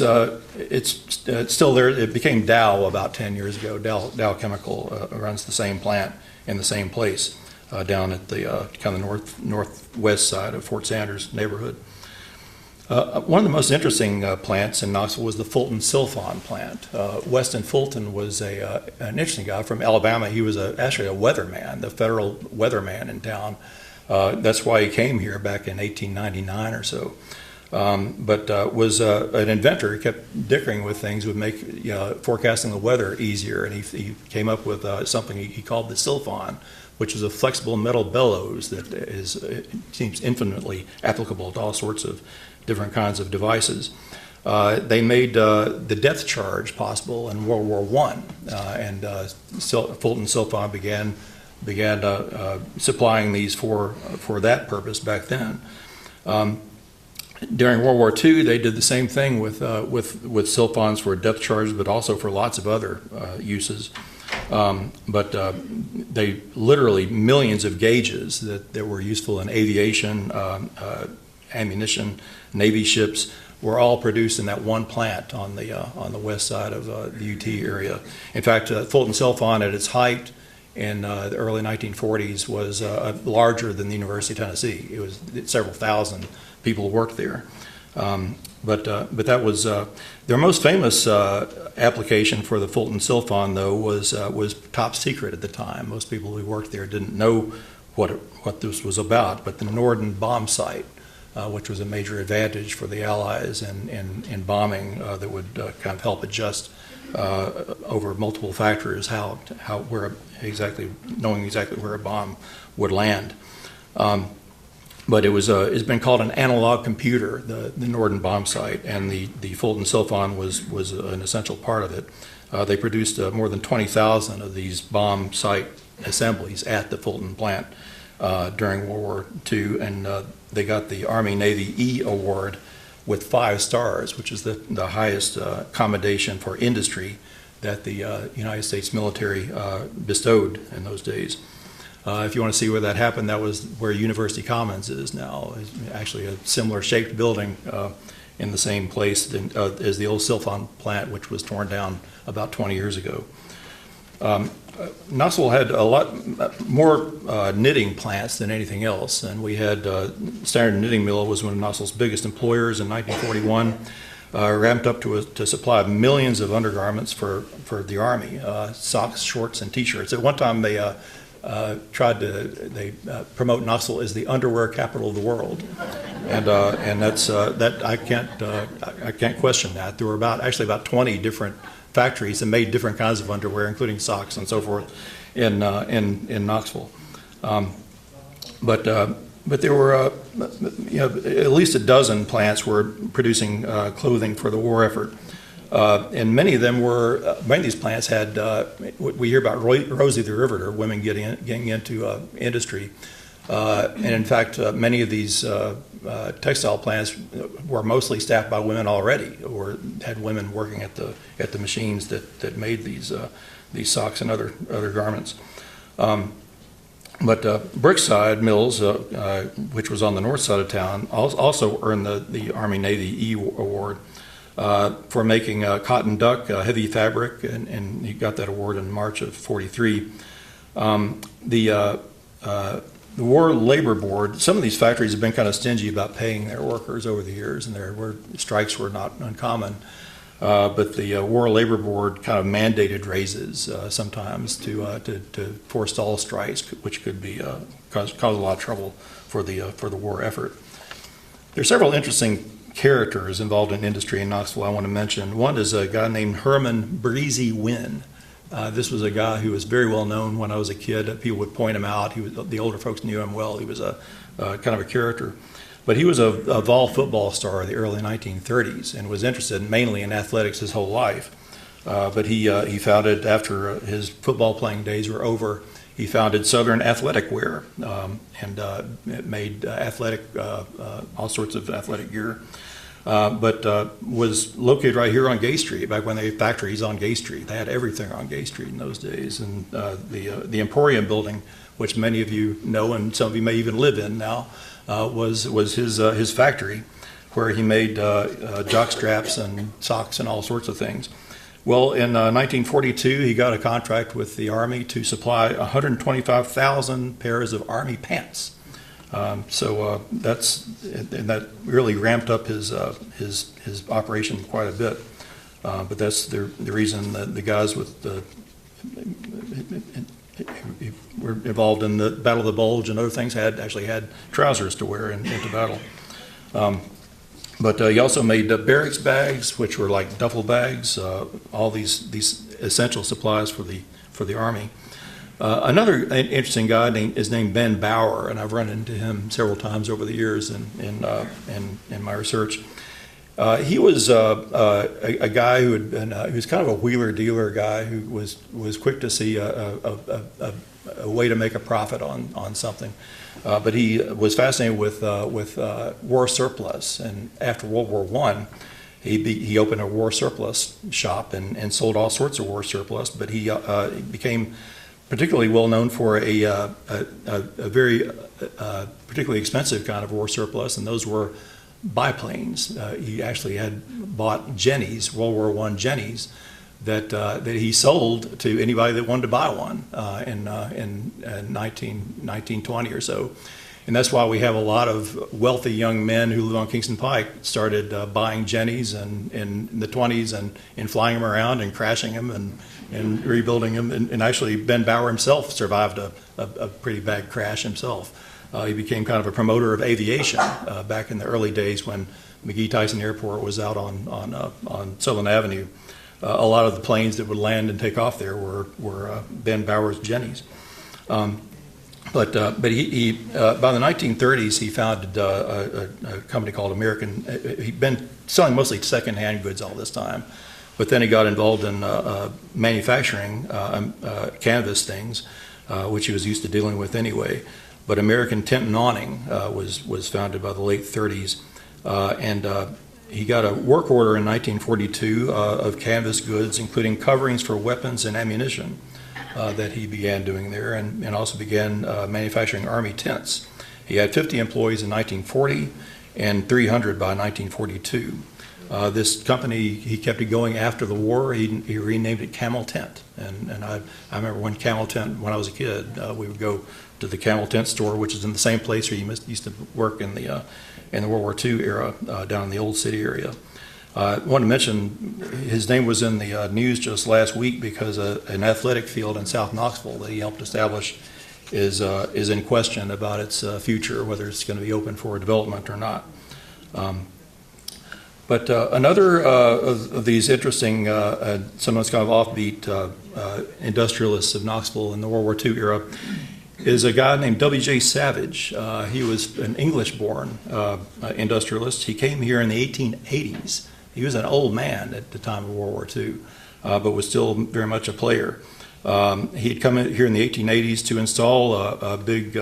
still there. It became Dow about 10 years ago. Dow Chemical runs the same plant in the same place down at the kind of northwest side of Fort Sanders neighborhood. One of the most interesting plants in Knoxville was the Fulton Silphon plant. Weston Fulton was an interesting guy from Alabama. He was actually a weatherman, the federal weatherman in town. That's why he came here back in 1899 or so. But was an inventor. He kept dickering with things, would make forecasting the weather easier, and he came up with something he called the Silphon, which is a flexible metal bellows that seems infinitely applicable to all sorts of different kinds of devices. They made the depth charge possible in World War I, and Fulton Silphon began supplying these for that purpose back then. During World War II, they did the same thing with Silphons for depth charge, but also for lots of other uses. But they literally millions of gauges that were useful in aviation, ammunition, Navy ships were all produced in that one plant on the west side of the UT area. In fact, Fulton Silphon at its height in the early 1940s was larger than the University of Tennessee. It was several thousand people worked there. But that was their most famous application for the Fulton Silphon, though, was top secret at the time. Most people who worked there didn't know what this was about. But the Norden bomb sight, which was a major advantage for the Allies in bombing, that would kind of help adjust over multiple factors knowing exactly where a bomb would land. But it's been called an analog computer, the Norden bomb sight, and the Fulton Silphon was an essential part of it. They produced more than 20,000 of these bomb sight assemblies at the Fulton plant during World War II, and they got the Army Navy E award with 5 stars, which is the highest commendation for industry that the United States military bestowed in those days. If you want to see where that happened, that was where University Commons is now. It's actually a similar shaped building in the same place as the old Silphon plant, which was torn down about 20 years ago. Knoxville had a lot more knitting plants than anything else, and we had Standard Knitting Mill was one of Knoxville's biggest employers in 1941. Ramped up to supply millions of undergarments for the Army, socks, shorts, and T-shirts. At one time, they tried to promote Knoxville as the underwear capital of the world, and that's I can't question that. There were actually about 20 different factories that made different kinds of underwear, including socks and so forth, in Knoxville. But there were at least a dozen plants were producing clothing for the war effort. And many of these plants had, we hear about Rosie the Riveter, women getting into industry. And in fact, many of these textile plants were mostly staffed by women already, or had women working at the machines that made these socks and other garments. But Brickside Mills, which was on the north side of town, also earned the Army Navy E award for making cotton duck, heavy fabric, and he got that award in March of '43. The War Labor Board, some of these factories have been kind of stingy about paying their workers over the years, and strikes were not uncommon. But the War Labor Board kind of mandated raises sometimes to forestall strikes, which could be cause a lot of trouble for the war effort. There are several interesting characters involved in industry in Knoxville I want to mention. One is a guy named Herman Breezy Wynn. This was a guy who was very well known when I was a kid. People would point him out. The older folks knew him well. He was a kind of a character. But he was a Vol football star in the early 1930s and was interested mainly in athletics his whole life. But he founded, after his football playing days were over, he founded Southern Athletic Wear and it made all sorts of athletic gear. But was located right here on Gay Street. Back when they had factories on Gay Street, they had everything on Gay Street in those days. And the Emporium building, which many of you know and some of you may even live in now, was his factory, where he made jock straps and socks and all sorts of things. Well, in 1942, he got a contract with the Army to supply 125,000 pairs of Army pants. That really ramped up his operation quite a bit. But that's the reason that the guys who were involved in the Battle of the Bulge and other things actually had trousers to wear into battle. But he also made barracks bags, which were like duffel bags, all these essential supplies for the Army. Another interesting guy is named Ben Bauer, and I've run into him several times over the years in my research. He was a guy who was kind of a wheeler dealer guy who was quick to see a way to make a profit on something. But he was fascinated with war surplus, and after World War I, he opened a war surplus shop and sold all sorts of war surplus. But he became particularly well known for a very particularly expensive kind of war surplus, and those were biplanes. He actually had bought Jennies, World War I Jennies, that he sold to anybody that wanted to buy one in 1920 or so. And that's why we have a lot of wealthy young men who live on Kingston Pike started buying Jennies in the 20s and flying them around and crashing them and rebuilding them. And actually, Ben Bauer himself survived a pretty bad crash himself. He became kind of a promoter of aviation back in the early days when McGee Tyson Airport was out on Sutherland Avenue. A lot of the planes that would land and take off there were Ben Bauer's Jennies. But he by the 1930s, he founded a company called American. He'd been selling mostly secondhand goods all this time, but then he got involved in manufacturing canvas things, which he was used to dealing with anyway. But American Tent and Awning was founded by the late 30s, and he got a work order in 1942 of canvas goods, including coverings for weapons and ammunition. That he began doing there, and also began manufacturing Army tents. He had 50 employees in 1940 and 300 by 1942. This company, he kept it going after the war. He renamed it Camel Tent. And I remember when Camel Tent, when I was a kid, we would go to the Camel Tent store, which is in the same place where you used to work in the World War II era, down in the Old City area. I want to mention his name was in the news just last week because an athletic field in South Knoxville that he helped establish is in question about its future, whether it's going to be open for development or not. But another of these interesting, sometimes kind of offbeat industrialists of Knoxville in the World War II era is a guy named W.J. Savage. He was an English-born industrialist. He came here in the 1880s. He was an old man at the time of World War II, but was still very much a player. He had come in here in the 1880s to install a big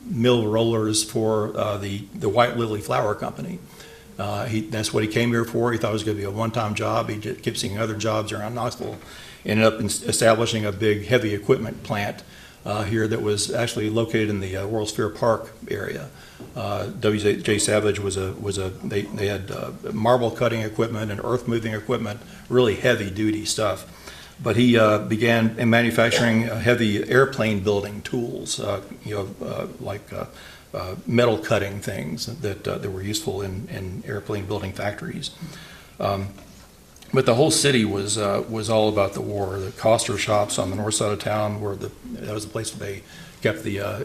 mill rollers for the White Lily Flour Company. That's what he came here for. He thought it was going to be a one-time job. He kept seeing other jobs around Knoxville. Ended up establishing a big heavy equipment plant here that was actually located in the World's Fair Park area. W.J. Savage they had marble cutting equipment and earth moving equipment, really heavy duty stuff. But he began in manufacturing heavy airplane building tools, like metal cutting things that were useful in airplane building factories. But the whole city was all about the war. The Coster shops on the north side of town that was the place where they kept the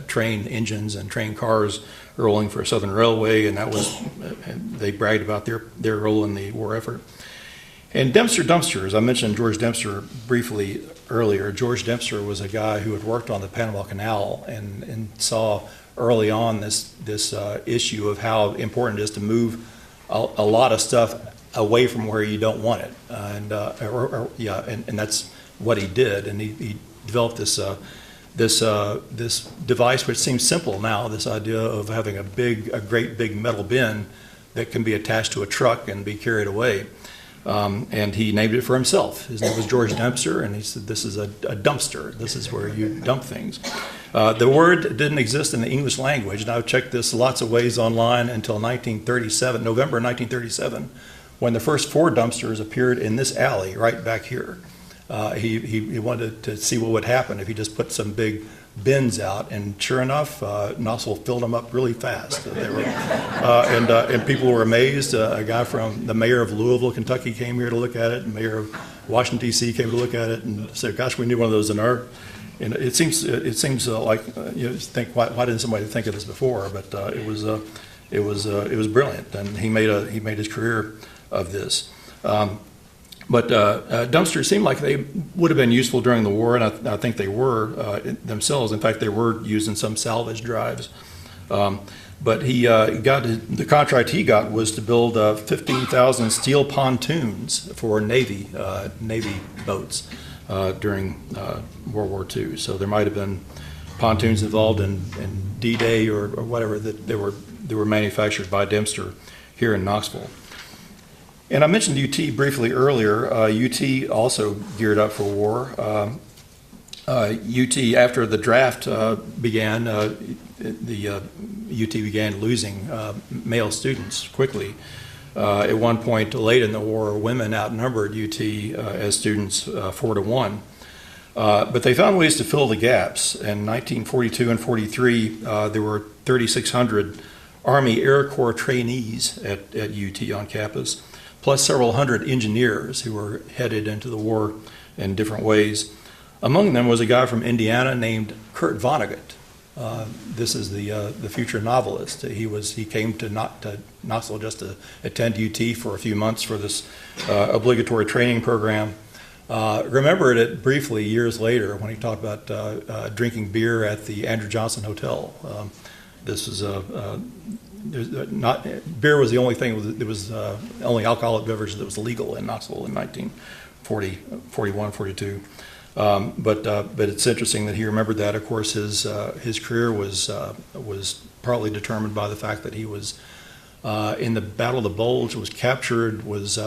train engines and train cars rolling for Southern Railway, and they bragged about their role in the war effort. And Dempster Dumpsters, I mentioned George Dempster briefly earlier. George Dempster was a guy who had worked on the Panama Canal and saw early on this issue of how important it is to move a lot of stuff away from where you don't want it, and that's what he did. And he developed this device, which seems simple now. This idea of having a great big metal bin that can be attached to a truck and be carried away. And he named it for himself. His name was George Dempster, and he said, "This is a dumpster. This is where you dump things." The word didn't exist in the English language, and I've checked this lots of ways online until November 1937, when the first 4 dumpsters appeared in this alley right back here. He wanted to see what would happen if he just put some big bins out, and sure enough, Knoxville filled them up really fast. And people were amazed. A guy from the mayor of Louisville, Kentucky, came here to look at it. The mayor of Washington D.C. came to look at it and said, "Gosh, we need one of those in our." And it seems like think why didn't somebody think of this before? But it was brilliant, and he made his career of this. But dumpsters seemed like they would have been useful during the war, and I think they were themselves. In fact, they were used in some salvage drives. But the contract he got was to build 15,000 steel pontoons for Navy boats during World War II. So there might have been pontoons involved in D-Day or whatever that they were manufactured by Dempster here in Knoxville. And I mentioned UT briefly earlier. UT also geared up for war. UT, after the draft began, UT began losing male students quickly. At one point, late in the war, women outnumbered UT as students 4-1. But they found ways to fill the gaps. In 1942 and 43, there were 3,600 Army Air Corps trainees at UT on campus, plus several hundred engineers who were headed into the war in different ways. Among them was a guy from Indiana named Kurt Vonnegut. This is the future novelist. He came to Knoxville just to attend UT for a few months for this obligatory training program. Remembered it briefly years later when he talked about drinking beer at the Andrew Johnson Hotel. This was beer was the only thing. It was only alcoholic beverage that was legal in Knoxville in 1940, 41, 42. But it's interesting that he remembered that. Of course, his career was partly determined by the fact that he was in the Battle of the Bulge, was captured, was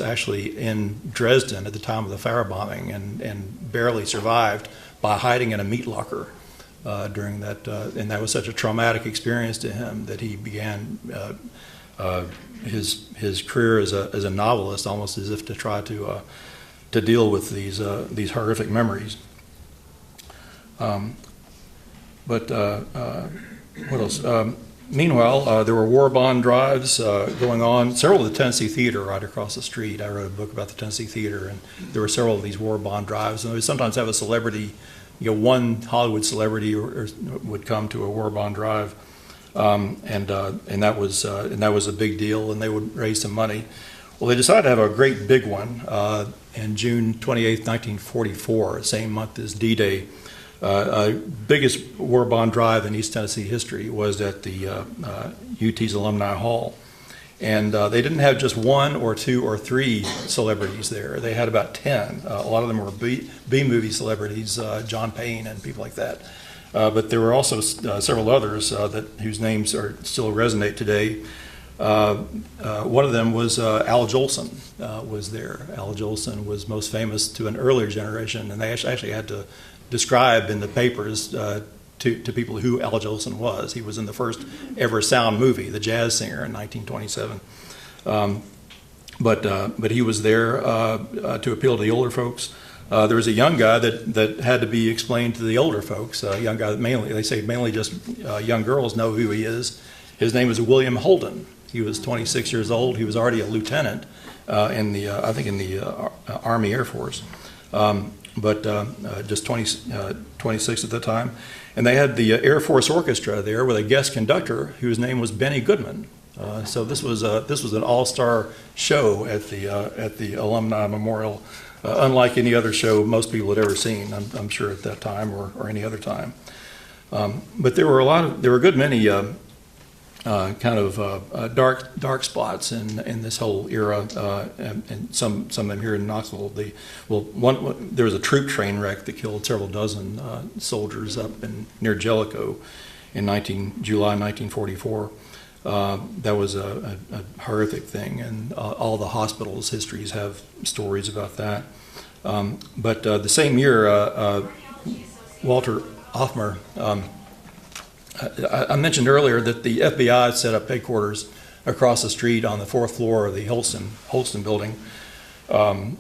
actually in Dresden at the time of the firebombing, and barely survived by hiding in a meat locker during that. And that was such a traumatic experience to him that he began his career as a novelist, almost as if to try to deal with these horrific memories. What else? Meanwhile, there were war bond drives going on. Several of the Tennessee Theater right across the street. I wrote a book about the Tennessee Theater, and there were several of these war bond drives. And they would sometimes have a celebrity, one Hollywood celebrity or would come to a war bond drive, and that was a big deal. And they would raise some money. Well, they decided to have a great big one in June 28, 1944, same month as D-Day. Biggest war bond drive in East Tennessee history was at the UT's Alumni Hall. And they didn't have just one or two or three celebrities there. They had about 10. A lot of them were B-movie celebrities, John Payne and people like that. But there were also several others whose names still resonate today. One of them was Al Jolson was there. Al Jolson was most famous to an earlier generation, and they actually had to describe in the papers to people who Al Jolson was. He was in the first ever sound movie, The Jazz Singer, in 1927. But he was there to appeal to the older folks. There was a young guy that had to be explained to the older folks. A young guy that mainly just young girls know who he is. His name is William Holden. He was 26 years old. He was already a lieutenant in the Army Air Force, but just 26 at the time. And they had the Air Force Orchestra there with a guest conductor whose name was Benny Goodman. So this was an all-star show at the Alumni Memorial, unlike any other show most people had ever seen. I'm sure at that time or any other time. But there were a good many. Dark spots in this whole era, and some of them here in Knoxville. There was a troop train wreck that killed several dozen soldiers up near Jellicoe in July 1944. That was a horrific thing, and all the hospitals' histories have stories about that. But the same year, Walter Hoffmer. I mentioned earlier that the FBI set up headquarters across the street on the fourth floor of the Holston building. 2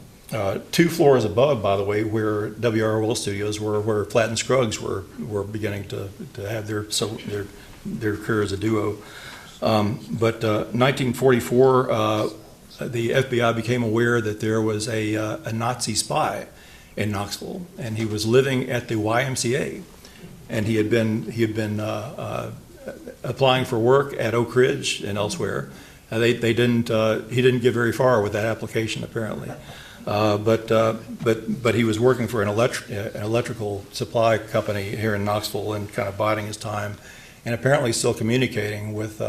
floors above, by the way, where WROL studios were, where Flatt and Scruggs were beginning to have their career as a duo. But 1944, the FBI became aware that there was a Nazi spy in Knoxville, and he was living at the YMCA. And he had been applying for work at Oak Ridge and elsewhere. He didn't get very far with that application apparently. But he was working for an electrical supply company here in Knoxville and kind of biding his time, and apparently still communicating with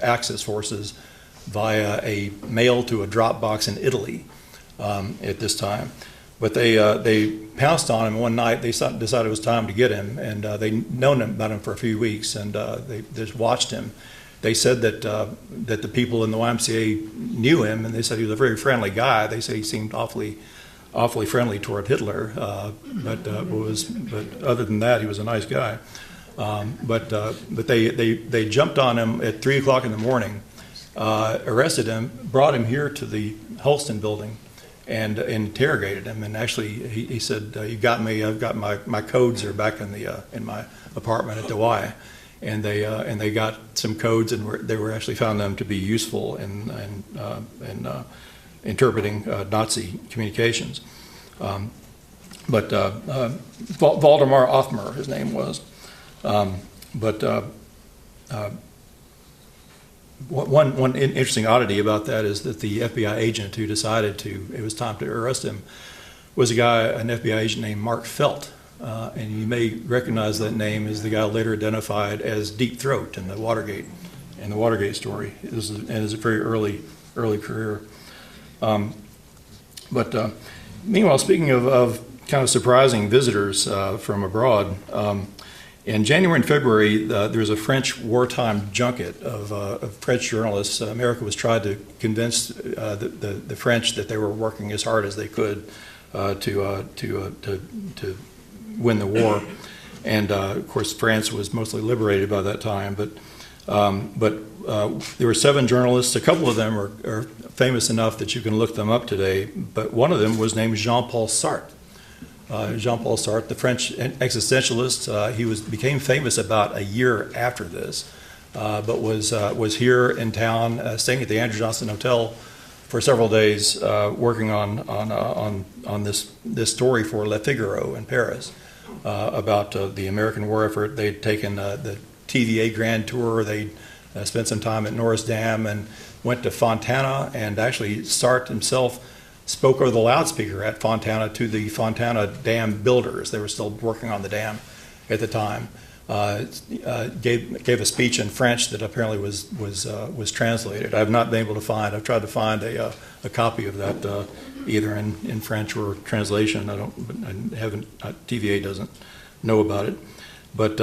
Axis forces via a mail to a drop box in Italy at this time. But they pounced on him one night. They decided it was time to get him, and they'd known about him for a few weeks, and they just watched him. They said that the people in the YMCA knew him, and they said he was a very friendly guy. They said he seemed awfully friendly toward Hitler, but other than that, he was a nice guy. But they jumped on him at 3 o'clock in the morning, arrested him, brought him here to the Holston building, and interrogated him. And actually, he said, "You got me. I've got my codes are back in my apartment at the Y." And they got some codes, and they were actually found them to be useful in interpreting Nazi communications. But Waldemar Offmer, his name was. One interesting oddity about that is that the FBI agent who decided it was time to arrest him was an FBI agent named Mark Felt. And you may recognize that name as the guy later identified as Deep Throat in the Watergate story. It was a very early career. Meanwhile, speaking of kind of surprising visitors from abroad, in January and February, there was a French wartime junket of French journalists. America was trying to convince the French that they were working as hard as they could to win the war, and of course France was mostly liberated by that time. But there were 7 journalists. A couple of them are famous enough that you can look them up today. But one of them was named Jean-Paul Sartre. Jean-Paul Sartre, the French existentialist. He became famous about a year after this, but was here in town, staying at the Andrew Johnson Hotel for several days, working on this story for Le Figaro in Paris about the American war effort. They'd taken the TVA Grand Tour. They spent some time at Norris Dam and went to Fontana. And actually, Sartre himself spoke over the loudspeaker at Fontana to the Fontana Dam builders. They were still working on the dam at the time. Gave a speech in French that apparently was translated. I've not been able to find. I've tried to find a copy of that either in French or translation. I haven't. TVA doesn't know about it, but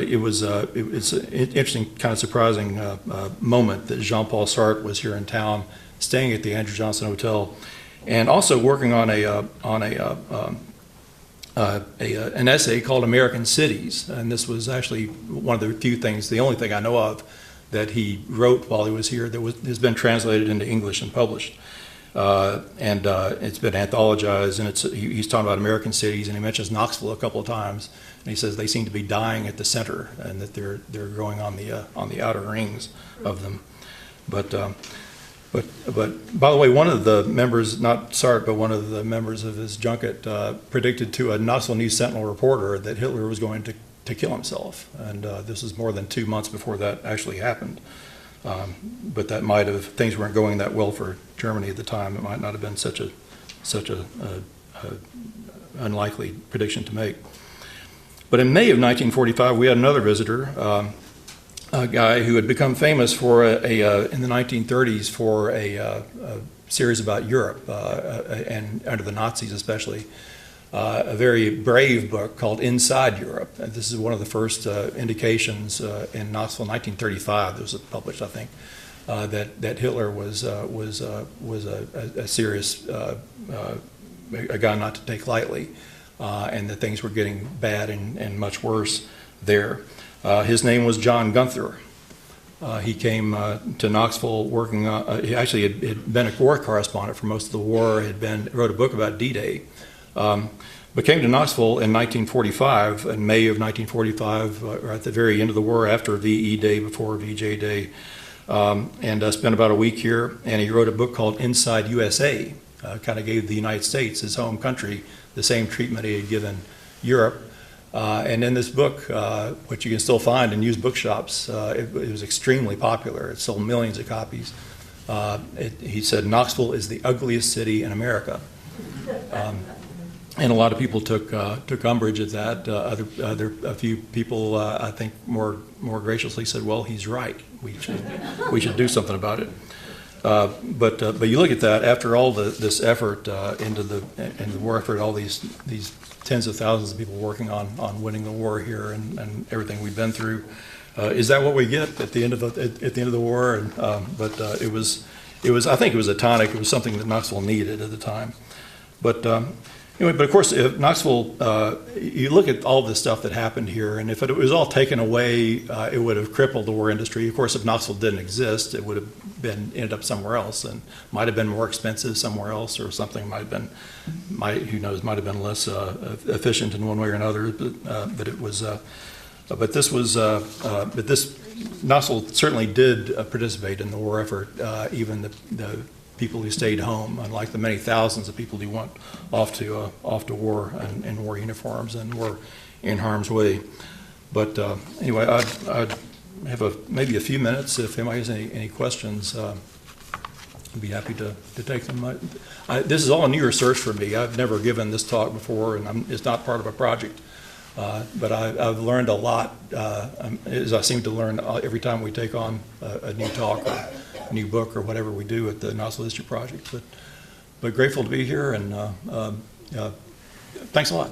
it's an interesting, kind of surprising moment that Jean-Paul Sartre was here in town, staying at the Andrew Johnson Hotel, and also working on an essay called American Cities. And this was actually one of the few things, the only thing I know of, that he wrote while he was here that has been translated into English and published. And it's been anthologized, and he's talking about American cities, and he mentions Knoxville a couple of times, and he says they seem to be dying at the center, and that they're growing on the outer rings of them. But by the way, one of the members, not Sartre, but one of the members of his junket predicted to a Knoxville News Sentinel reporter that Hitler was going to kill himself, and this was more than 2 months before that actually happened. But that might have, things weren't going that well for Germany at the time. It might not have been such a unlikely prediction to make. But in May of 1945, we had another visitor, a guy who had become famous for in the 1930s for a series about Europe and under the Nazis especially. A very brave book called Inside Europe. And this is one of the first indications in Knoxville, 1935. This was published, I think, that Hitler was a serious a guy not to take lightly, and that things were getting bad and much worse there. His name was John Gunther. He came to Knoxville working. He actually had been a war correspondent for most of the war. Wrote a book about D-Day. But came to Knoxville in 1945, in May of 1945, or at the very end of the war, after VE Day, before VJ Day, and spent about a week here. And he wrote a book called Inside USA, kind of gave the United States, his home country, the same treatment he had given Europe. And in this book, which you can still find in used bookshops, it was extremely popular. It sold millions of copies. He said, "Knoxville is the ugliest city in America." And a lot of people took umbrage at that. A few people, I think, more graciously said, "Well, he's right. We should do something about it." But you look at that after all this effort into the war effort, all these tens of thousands of people working on winning the war here and everything we've been through. Is that what we get at the end of the war? But it was I think it was a tonic. It was something that Knoxville needed at the time. But Anyway, but of course, if Knoxville, you look at all the stuff that happened here, and if it was all taken away, it would have crippled the war industry. Of course, if Knoxville didn't exist, it would have ended up somewhere else, and might have been more expensive somewhere else, or something might have been, who knows, might have been less efficient in one way or another. But it was, but this Knoxville certainly did participate in the war effort, even the people who stayed home, unlike the many thousands of people who went off to war in war uniforms and were in harm's way. But anyway, I'd have maybe a few minutes if anybody has any questions. I'd be happy to take them. This is all new research for me. I've never given this talk before, and it's not part of a project. But I've learned a lot, as I seem to learn every time we take on a new talk or a new book or whatever we do at the Knoxville History Project. But grateful to be here, and thanks a lot.